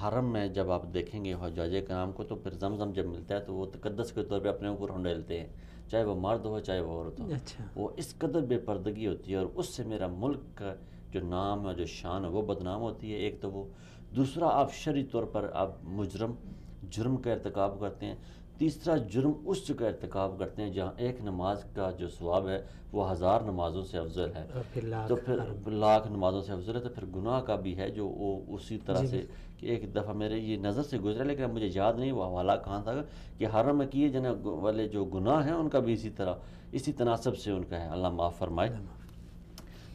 حرم میں جب آپ دیکھیں گے حجاج کرام کو، تو پھر زمزم جب ملتا ہے تو وہ تقدس کے طور پہ اپنے اوپر ہنڈیلتے ہیں، چاہے وہ مرد ہو چاہے وہ عورت ہو. وہ اس قدر بے پردگی ہوتی ہے، اور اس سے میرا ملک کا جو نام ہے، جو شان ہے، وہ بدنام ہوتی ہے. ایک تو وہ، دوسرا آپ شرعی طور پر آپ جرم کا ارتکاب کرتے ہیں. تیسرا جرم اس کا ارتکاب کرتے ہیں جہاں ایک نماز کا جو ثواب ہے وہ 1000 نمازوں سے افضل ہے، تو پھر لاکھ نمازوں سے افضل ہے. تو پھر گناہ کا بھی ہے جو وہ اسی طرح سے، کہ ایک دفعہ میرے یہ نظر سے گزرا، لیکن اب مجھے یاد نہیں وہ حوالہ کہاں تھا، کہ حرم میں کیے جانے والے جو گناہ ہیں ان کا بھی اسی تناسب سے ان کا ہے. اللہ معاف فرمائے.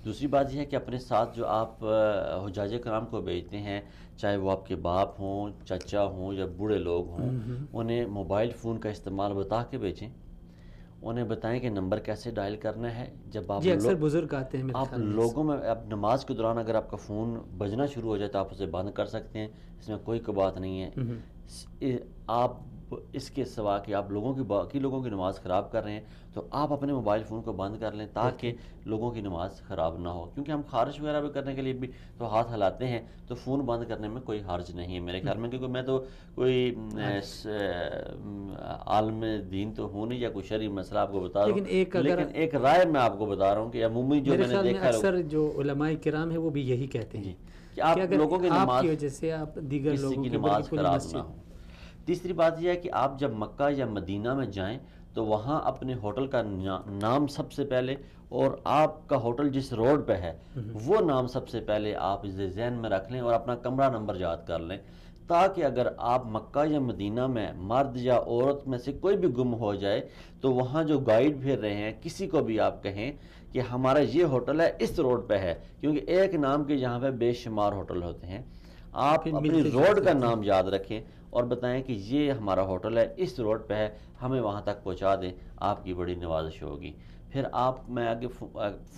دوسری بات یہ ہے کہ اپنے ساتھ جو آپ حجاج کرام کو بھیجتے ہیں، چاہے وہ آپ کے باپ ہوں، چچا ہوں یا بوڑھے لوگ ہوں، انہیں موبائل فون کا استعمال بتا کے بھیجیں. انہیں بتائیں کہ نمبر کیسے ڈائل کرنا ہے. جب آپ اکثر بزرگ آتے ہیں آپ لوگوں میں، اب نماز کے دوران اگر آپ کا فون بجنا شروع ہو جائے تو آپ اسے بند کر سکتے ہیں، اس میں کوئی بات نہیں ہے. آپ اس کے سوا کہ آپ باقی لوگوں کی نماز خراب کر رہے ہیں، تو آپ اپنے موبائل فون کو بند کر لیں تاکہ لوگوں کی نماز خراب نہ ہو. کیونکہ ہم خارج وغیرہ بھی کرنے کے لیے بھی تو ہاتھ ہلاتے ہیں، تو فون بند کرنے میں کوئی حرج نہیں ہے میرے خیال میں. کیونکہ میں تو کوئی عالم دین تو ہوں نہیں یا کوئی شرعی مسئلہ آپ کو بتا رہا ہوں، لیکن ایک رائے میں آپ کو بتا رہا ہوں کہ عمومی جو میں نے دیکھا، اکثر جو علماء کرام ہیں وہ بھی یہی کہتے ہیں کہ آپ لوگوں کی نماز کی وجہ سے آپ دیگر لوگوں کی نماز خراب نہ ہو. تیسری بات یہ ہے کہ آپ جب مکہ یا مدینہ میں جائیں تو وہاں اپنے ہوٹل کا نام سب سے پہلے، اور آپ کا ہوٹل جس روڈ پہ ہے وہ نام سب سے پہلے آپ اسے ذہن میں رکھ لیں، اور اپنا کمرہ نمبر یاد کر لیں، تاکہ اگر آپ مکہ یا مدینہ میں مرد یا عورت میں سے کوئی بھی گم ہو جائے تو وہاں جو گائیڈ پھر رہے ہیں کسی کو بھی آپ کہیں کہ ہمارا یہ ہوٹل ہے، اس روڈ پہ ہے. کیونکہ ایک نام کے یہاں پہ بے شمار ہوٹل ہوتے ہیں. آپ اپنی روڈ کا نام یاد رکھیں اور بتائیں کہ یہ ہمارا ہوٹل ہے، اس روڈ پہ ہے، ہمیں وہاں تک پہنچا دیں، آپ کی بڑی نوازش ہوگی. پھر آپ میں آگے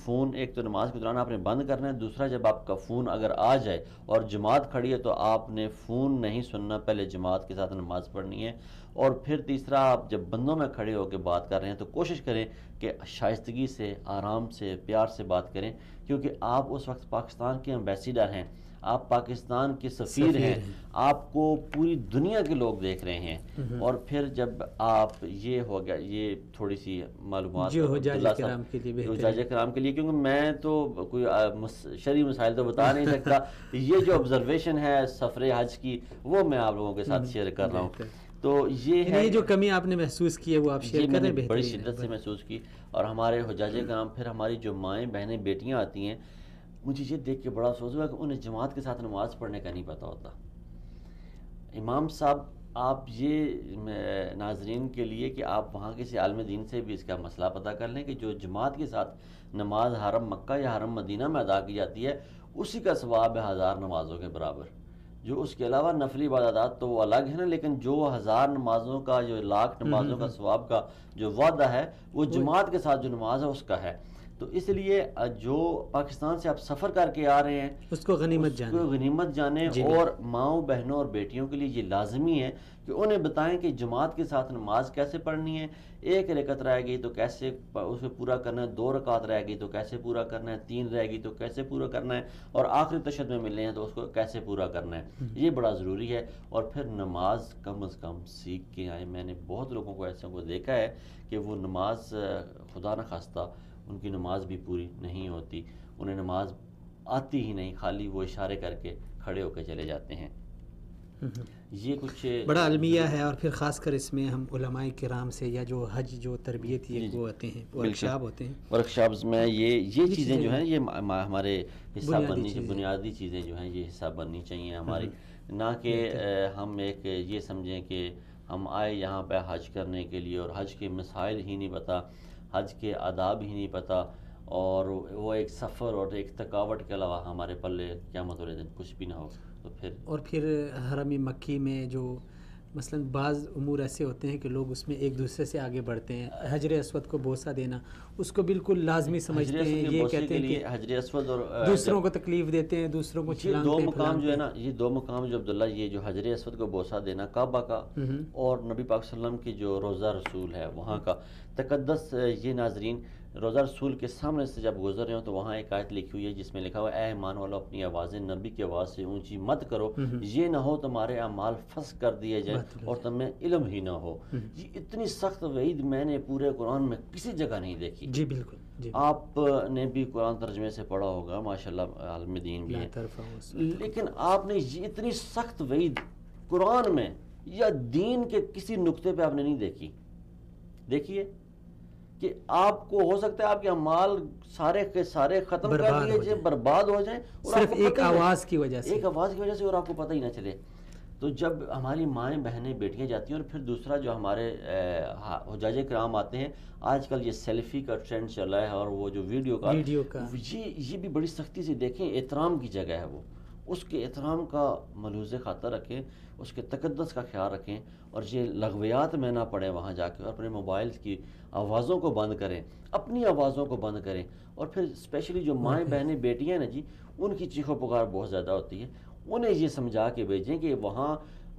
فون ایک تو نماز کے دوران آپ نے بند کرنا ہے. دوسرا، جب آپ کا فون اگر آ جائے اور جماعت کھڑی ہے تو آپ نے فون نہیں سننا، پہلے جماعت کے ساتھ نماز پڑھنی ہے. اور پھر تیسرا، آپ جب بندوں میں کھڑے ہو کے بات کر رہے ہیں تو کوشش کریں کہ شائستگی سے، آرام سے، پیار سے بات کریں، کیونکہ آپ اس وقت پاکستان کے ایمبیسیڈر ہیں، آپ پاکستان کے سفیر ہیں، آپ کو پوری دنیا کے لوگ دیکھ رہے ہیں. اور پھر جب آپ یہ ہو گیا، یہ تھوڑی سی معلومات جو حجاج کرام کے لیے، کیونکہ میں تو کوئی شرعی مسائل تو بتا نہیں سکتا. یہ جو آبزرویشن ہے سفر حج کی، وہ میں آپ لوگوں کے ساتھ شیئر کر رہا ہوں. تو یہ ہے، یہ جو کمی آپ نے محسوس کی ہے وہ آپ شیئر کر رہے ہیں، بڑی شدت سے محسوس کی. اور ہمارے حجاج کرام، پھر ہماری جو مائیں، بہنیں، بیٹیاں آتی ہیں، مجھے یہ دیکھ کے بڑا افسوس ہوا کہ انہیں جماعت کے ساتھ نماز پڑھنے کا نہیں پتہ ہوتا. امام صاحب، آپ یہ ناظرین کے لیے کہ آپ وہاں کسی عالم دین سے بھی اس کا مسئلہ پتہ کر لیں کہ جو جماعت کے ساتھ نماز حرم مکہ یا حرم مدینہ میں ادا کی جاتی ہے، اسی کا ثواب ہے 1000 نمازوں کے برابر. جو اس کے علاوہ نفلی عبادات تو وہ الگ ہیں نا، لیکن جو 1000 نمازوں کا، جو 1,00,000 نمازوں کا ثواب کا جو وعدہ ہے، وہ جماعت کے ساتھ جو نماز ہے اس کا ہے. تو اس لیے جو پاکستان سے آپ سفر کر کے آ رہے ہیں اس کو غنیمت اس جانیں. کو غنیمت جانیں. جی اور ماؤں بہنوں اور بیٹیوں کے لیے یہ لازمی ہے کہ انہیں بتائیں کہ جماعت کے ساتھ نماز کیسے پڑھنی ہے. 1 رکعت رہ گئی تو کیسے اسے پورا کرنا ہے, 2 رکعت رہ گئی تو کیسے پورا کرنا ہے, 3 رہ گئی تو کیسے پورا کرنا ہے, اور آخری تشہد میں ملے ہیں تو اس کو کیسے پورا کرنا ہے. یہ بڑا ضروری ہے. اور پھر نماز کم از کم سیکھ کے آئیں. میں نے بہت لوگوں کو ایسے کو دیکھا ہے کہ وہ نماز خدا نہ خواستہ ان کی نماز بھی پوری نہیں ہوتی, انہیں نماز آتی ہی نہیں, خالی وہ اشارے کر کے کھڑے ہو کے چلے جاتے ہیں. یہ کچھ بڑا المیہ ہے. اور پھر خاص کر اس میں ہم علماء کرام سے یا جو حج جو تربیت یہ وہ آتے ہیں, ورکشاپ ہوتے ہیں, ورکشاپس میں یہ چیزیں جو ہیں یہ ہمارے حصہ بننی, بنیادی چیزیں جو ہیں یہ حصہ بننی چاہیے ہماری. نہ کہ ہم ایک یہ سمجھیں کہ ہم آئے یہاں پہ حج کرنے کے لیے اور حج کے مسائل ہی نہیں پتہ, حج کے آداب ہی نہیں پتہ, اور وہ ایک سفر اور ایک تھکاوٹ کے علاوہ ہمارے پلے قیامت والے دن کچھ بھی نہ ہو. تو پھر حرم مکی میں جو مثلا بعض امور ایسے ہوتے ہیں کہ لوگ اس میں ایک دوسرے سے آگے بڑھتے ہیں. حجر اسود کو بوسہ دینا اس کو بالکل لازمی سمجھتے ہیں, یہ کہتے ہیں کہ حجر اسود اور دوسروں کو تکلیف دیتے ہیں, دوسروں کو چھلانگتے ہیں. 2 مقام جو ہے نا, یہ 2 مقام جو عبداللہ, یہ جو حجر اسود کو بوسہ دینا کعبہ کا اور نبی پاک صلی اللہ علیہ وسلم کی جو روضہ رسول ہے وہاں کا تقدس. یہ ناظرین روضہ رسول کے سامنے سے جب گزر رہے ہوں تو وہاں ایک آیت لکھی ہوئی ہے جس میں لکھا ہوا ہے, اے ایمان والو اپنی آوازیں نبی کی آواز سے اونچی مت کرو, یہ نہ ہو تمہارے اعمال فسق کر دیے جائیں اور تمہیں علم ہی نہ ہو. یہ اتنی سخت وعید میں نے پورے قرآن میں کسی جگہ نہیں دیکھی. جی بالکل. آپ نے بھی قرآن ترجمے سے پڑھا ہوگا, ماشاءاللہ عالم دین بھی ہے, لیکن آپ نے یہ اتنی سخت وعید قرآن میں یا دین کے کسی نقطے پہ آپ نے نہیں دیکھی. دیکھیے کہ آپ کو ہو سکتا ہے آپ کے اعمال سارے کے سارے ختم کر دیے جائیں, برباد ہو جائیں, صرف ایک آواز کی وجہ سے, ایک آواز کی وجہ سے, اور آپ کو پتہ ہی نہ چلے. تو جب ہماری مائیں بہنیں بیٹیاں جاتی ہیں, اور پھر دوسرا جو ہمارے حجاج کرام آتے ہیں, آج کل یہ سیلفی کا ٹرینڈ چلا ہے اور وہ جو ویڈیو کا یہ بھی بڑی سختی سے دیکھیں. احترام کی جگہ ہے وہ, اس کے احترام کا ملحوظ خاطر رکھیں, اس کے تقدس کا خیال رکھیں, اور یہ لغویات میں نہ پڑیں وہاں جا کے, اور اپنے موبائل کی آوازوں کو بند کریں, اپنی آوازوں کو بند کریں. اور پھر اسپیشلی جو مائیں بہنیں بیٹیاں ہیں نا جی, ان کی چیخ و پکار بہت زیادہ ہوتی ہے. انہیں یہ سمجھا کے بھیجیں کہ وہاں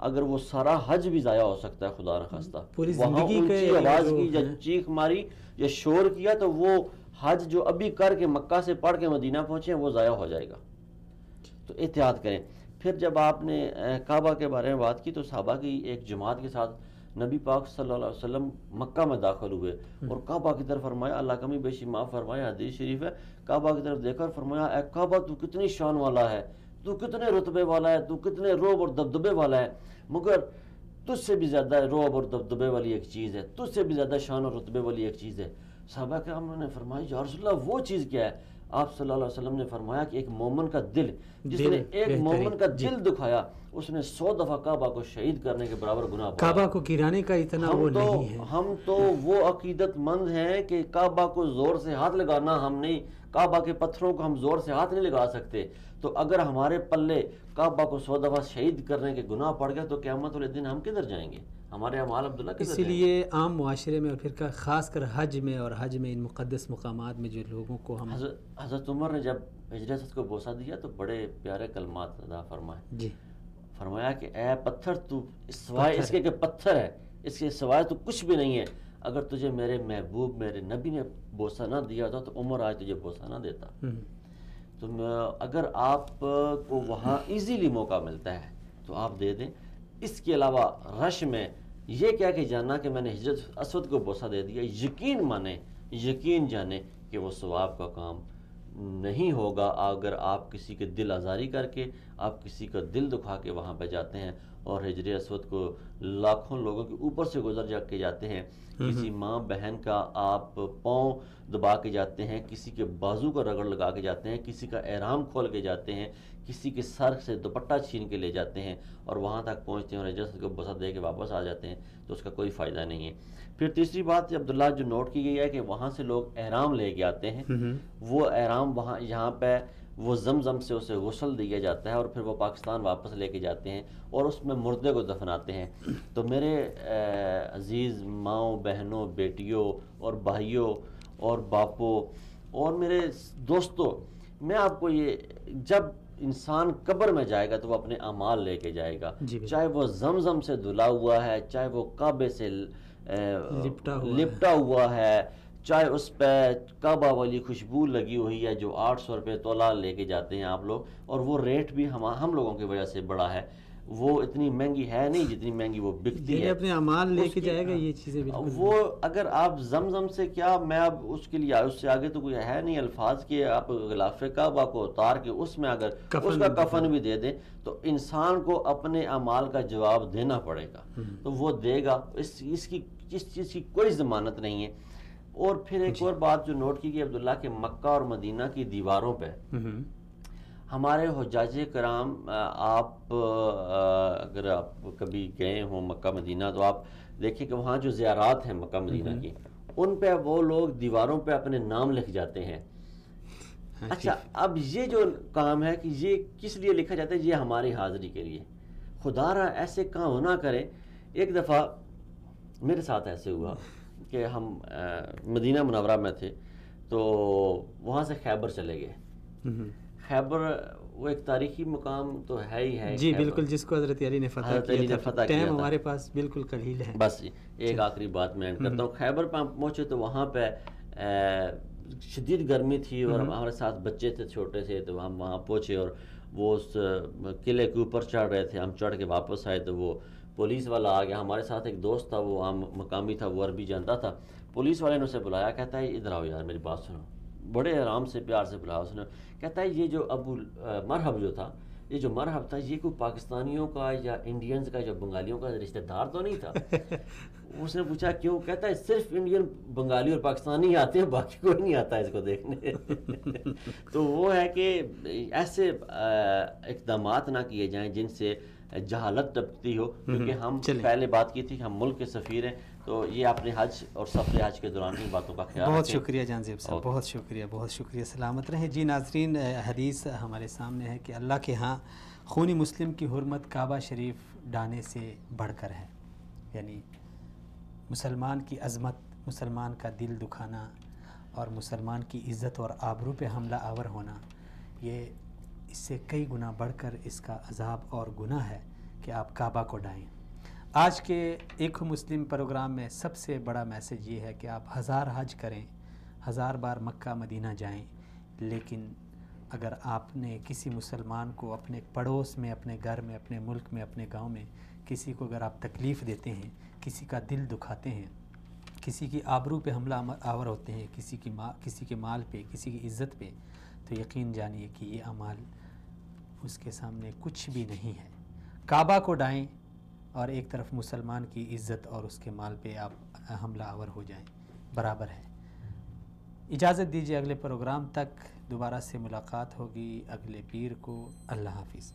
اگر وہ سارا حج بھی ضائع ہو سکتا ہے خدا نخواستہ, وہاں اونچی آواز کی یا چیخ ماری یا شور کیا تو وہ حج جو ابھی کر کے مکہ سے پڑھ کے مدینہ پہنچے ہیں وہ ضائع ہو جائے گا. تو احتیاط کریں. پھر جب آپ نے کعبہ کے بارے میں بات کی تو صحابہ کی ایک جماعت کے ساتھ نبی پاک صلی اللہ علیہ وسلم مکہ میں داخل ہوئے اور کعبہ کی طرف فرمایا, اللہ کمی بیشی معاف فرمایا, حدیث شریف ہے, کعبہ کی طرف دیکھ کر فرمایا, اے کعبہ تو کتنی شان والا ہے, تو کتنے رتبے والا ہے, تو کتنے روب اور دبدبے والا ہے, مگر تجھ سے بھی زیادہ روب اور دبدبے والی ایک چیز ہے, تجھ سے بھی زیادہ شان اور رتبے والی ایک چیز ہے. صحابہ کرام نے فرمایا, یا رسول اللہ وہ چیز کیا ہے؟ آپ صلی اللہ علیہ وسلم نے فرمایا کہ ایک مومن کا دل, جس نے ایک مومن کا دل دکھایا, اس نے 100 دفعہ کعبہ کو شہید کرنے کے برابر گناہ. کعبہ کو گرانے کا اتنا وہ نہیں ہے. ہم تو وہ عقیدت مند ہیں کہ کعبہ کو زور سے ہاتھ لگانا ہم نہیں, کعبہ کے پتھروں کو ہم زور سے ہاتھ نہیں لگا سکتے. تو اگر ہمارے پلے کعبہ کو 100 دفعہ شہید کرنے کے گناہ پڑ گئے تو قیامت والے دن ہم کدھر جائیں گے؟ ہمارے اعمال عبداللہ کدھر جائیں گے؟ اسی لیے عام معاشرے میں اور پھر خاص کر حج میں اور حج میں ان مقدس مقامات میں جو لوگوں کو ہم حضرت عمر نے جب حجر اسود کو بوسہ دیا تو بڑے پیارے کلمات ادا فرمائے. جی فرمایا کہ اے پتھر, تو سوائے اس کے کہ پتھر ہے, اس کے سوائے تو کچھ بھی نہیں ہے. اگر تجھے میرے محبوب میرے نبی نے بوسہ نہ دیا ہوتا تو عمر آج تجھے بوسہ نہ دیتا. تو اگر آپ کو وہاں ایزیلی موقع ملتا ہے تو آپ دے دیں. اس کے علاوہ رش میں یہ کیا کہ جانا کہ میں نے حجر اسود کو بوسہ دے دیا, یقین مانیں, یقین جانیں کہ وہ ثواب کا کام نہیں ہوگا اگر آپ کسی کے دل آزاری کر کے, آپ کسی کا دل دکھا کے وہاں پہ جاتے ہیں اور حجر اسود کو لاکھوں لوگوں کے اوپر سے گزر جا کے جاتے ہیں. کسی ماں بہن کا آپ پاؤں دبا کے جاتے ہیں, کسی کے بازو کا رگڑ لگا کے جاتے ہیں, کسی کا احرام کھول کے جاتے ہیں, کسی کے سر سے دوپٹہ چھین کے لے جاتے ہیں اور وہاں تک پہنچتے ہیں اور حجر اسود کو بوسہ دے کے واپس آ جاتے ہیں, تو اس کا کوئی فائدہ نہیں ہے. پھر تیسری بات عبداللہ جو نوٹ کی گئی ہے کہ وہاں سے لوگ احرام لے کے آتے ہیں, وہ احرام وہاں یہاں پہ وہ زمزم سے اسے غسل دیا جاتا ہے اور پھر وہ پاکستان واپس لے کے جاتے ہیں اور اس میں مردے کو دفناتے ہیں. تو میرے عزیز ماؤں بہنوں بیٹیوں اور بھائیوں اور باپوں اور میرے دوستو، میں آپ کو یہ، جب انسان قبر میں جائے گا تو وہ اپنے اعمال لے کے جائے گا، چاہے وہ زمزم سے دھلا ہوا ہے، چاہے وہ کعبے سے لپٹا ہوا ہے، چاہے اس پہ کعبہ والی خوشبو لگی ہوئی ہے جو 800 روپے تولہ لے کے جاتے ہیں آپ لوگ، اور وہ ریٹ بھی ہم لوگوں کی وجہ سے بڑا ہے، وہ اتنی مہنگی ہے نہیں جتنی مہنگی وہ بکتی ہے، اپنے اعمال لے کے جائے گا یہ چیزیں بالکل. وہ اگر آپ زمزم سے کیا، میں اب اس کے لیے اس سے آگے تو کوئی ہے نہیں الفاظ کہ آپ غلاف کعبہ کو اتار کے اس میں اگر اس کا کفن بھی دے دیں تو انسان کو اپنے اعمال کا جواب دینا پڑے گا، تو وہ دے گا، اس چیز کی کوئی ضمانت نہیں ہے. اور پھر ایک اور بات جو نوٹ کی گئی عبداللہ، کہ مکہ اور مدینہ کی دیواروں پہ ہمارے حجاج کرام، آپ اگر آپ کبھی گئے ہوں مکہ مدینہ تو آپ دیکھیں کہ وہاں جو زیارات ہیں مکہ مدینہ کی، ان پہ وہ لوگ دیواروں پہ اپنے نام لکھ جاتے ہیں. اچھا، اب یہ جو کام ہے کہ یہ کس لیے لکھا جاتا ہے؟ یہ ہماری حاضری کے لیے. خدا را ایسے کام نہ کرے. ایک دفعہ میرے ساتھ ایسے ہوا کہ ہم مدینہ منورہ میں تھے، تو وہاں سے خیبر چلے گئے. خیبر وہ ایک تاریخی مقام تو ہے ہی ہے جی بالکل، جس کو حضرت علی نے فتح کیا تھا. ٹائم ہمارے پاس بالکل قلیل ہے. بس ایک آخری بات میں اینڈ کرتا ہوں. خیبر پہ ہم پہنچے تو وہاں پہ شدید گرمی تھی اور ہمارے ساتھ بچے تھے، چھوٹے تھے، تو ہم وہاں پہنچے اور وہ اس قلعے کے اوپر چڑھ رہے تھے. ہم چڑھ کے واپس آئے تو وہ پولیس والا آ گیا. ہمارے ساتھ ایک دوست تھا، وہ عام مقامی تھا، وہ عربی جانتا تھا. پولیس والے نے اسے بلایا، کہتا ہے ادھر آؤ یار، میری بات سنو. بڑے آرام سے پیار سے بلایا اس نے. کہتا ہے یہ جو ابو مرحب جو تھا، یہ جو مرحب تھا، یہ کوئی پاکستانیوں کا یا انڈینز کا یا بنگالیوں کا رشتہ دار تو نہیں تھا؟ اس نے پوچھا کیوں؟ کہتا ہے صرف انڈین، بنگالی اور پاکستانی آتے ہیں، باقی کوئی نہیں آتا اس کو دیکھنے. تو وہ ہے کہ ایسے اقدامات نہ کیے جائیں جن سے جہالت ٹپکتی ہو، کیونکہ ہم پہلے بات کی تھی کہ ہم ملک کے سفیر ہیں، تو یہ اپنے حج اور سفر حج کے دوران ان باتوں کا خیال رکھیں. بہت شکریہ جانزیب صاحب، بہت شکریہ، بہت شکریہ. سلامت رہیں. جی ناظرین، حدیث ہمارے سامنے ہے کہ اللہ کے ہاں خون مسلم کی حرمت کعبہ شریف ڈھانے سے بڑھ کر ہے. یعنی مسلمان کی عظمت، مسلمان کا دل دکھانا اور مسلمان کی عزت اور آبرو پہ حملہ آور ہونا، یہ اس سے کئی گنا بڑھ کر اس کا عذاب اور گناہ ہے کہ آپ کعبہ کو ڈھائیں. آج کے ایک مسلم پروگرام میں سب سے بڑا میسج یہ ہے کہ آپ 1000 حج کریں، 1000 بار مکہ مدینہ جائیں، لیکن اگر آپ نے کسی مسلمان کو اپنے پڑوس میں، اپنے گھر میں، اپنے ملک میں، اپنے گاؤں میں کسی کو اگر آپ تکلیف دیتے ہیں، کسی کا دل دکھاتے ہیں، کسی کی آبرو پہ حملہ آور ہوتے ہیں، کسی کے مال پہ، کسی کی عزت پہ، تو یقین جانیے کہ یہ اعمال اس کے سامنے کچھ بھی نہیں ہے. کعبہ کو ڈھائیں اور ایک طرف مسلمان کی عزت اور اس کے مال پہ آپ حملہ آور ہو جائیں، برابر ہے. اجازت دیجیے، اگلے پروگرام تک دوبارہ سے ملاقات ہوگی اگلے پیر کو. اللہ حافظ.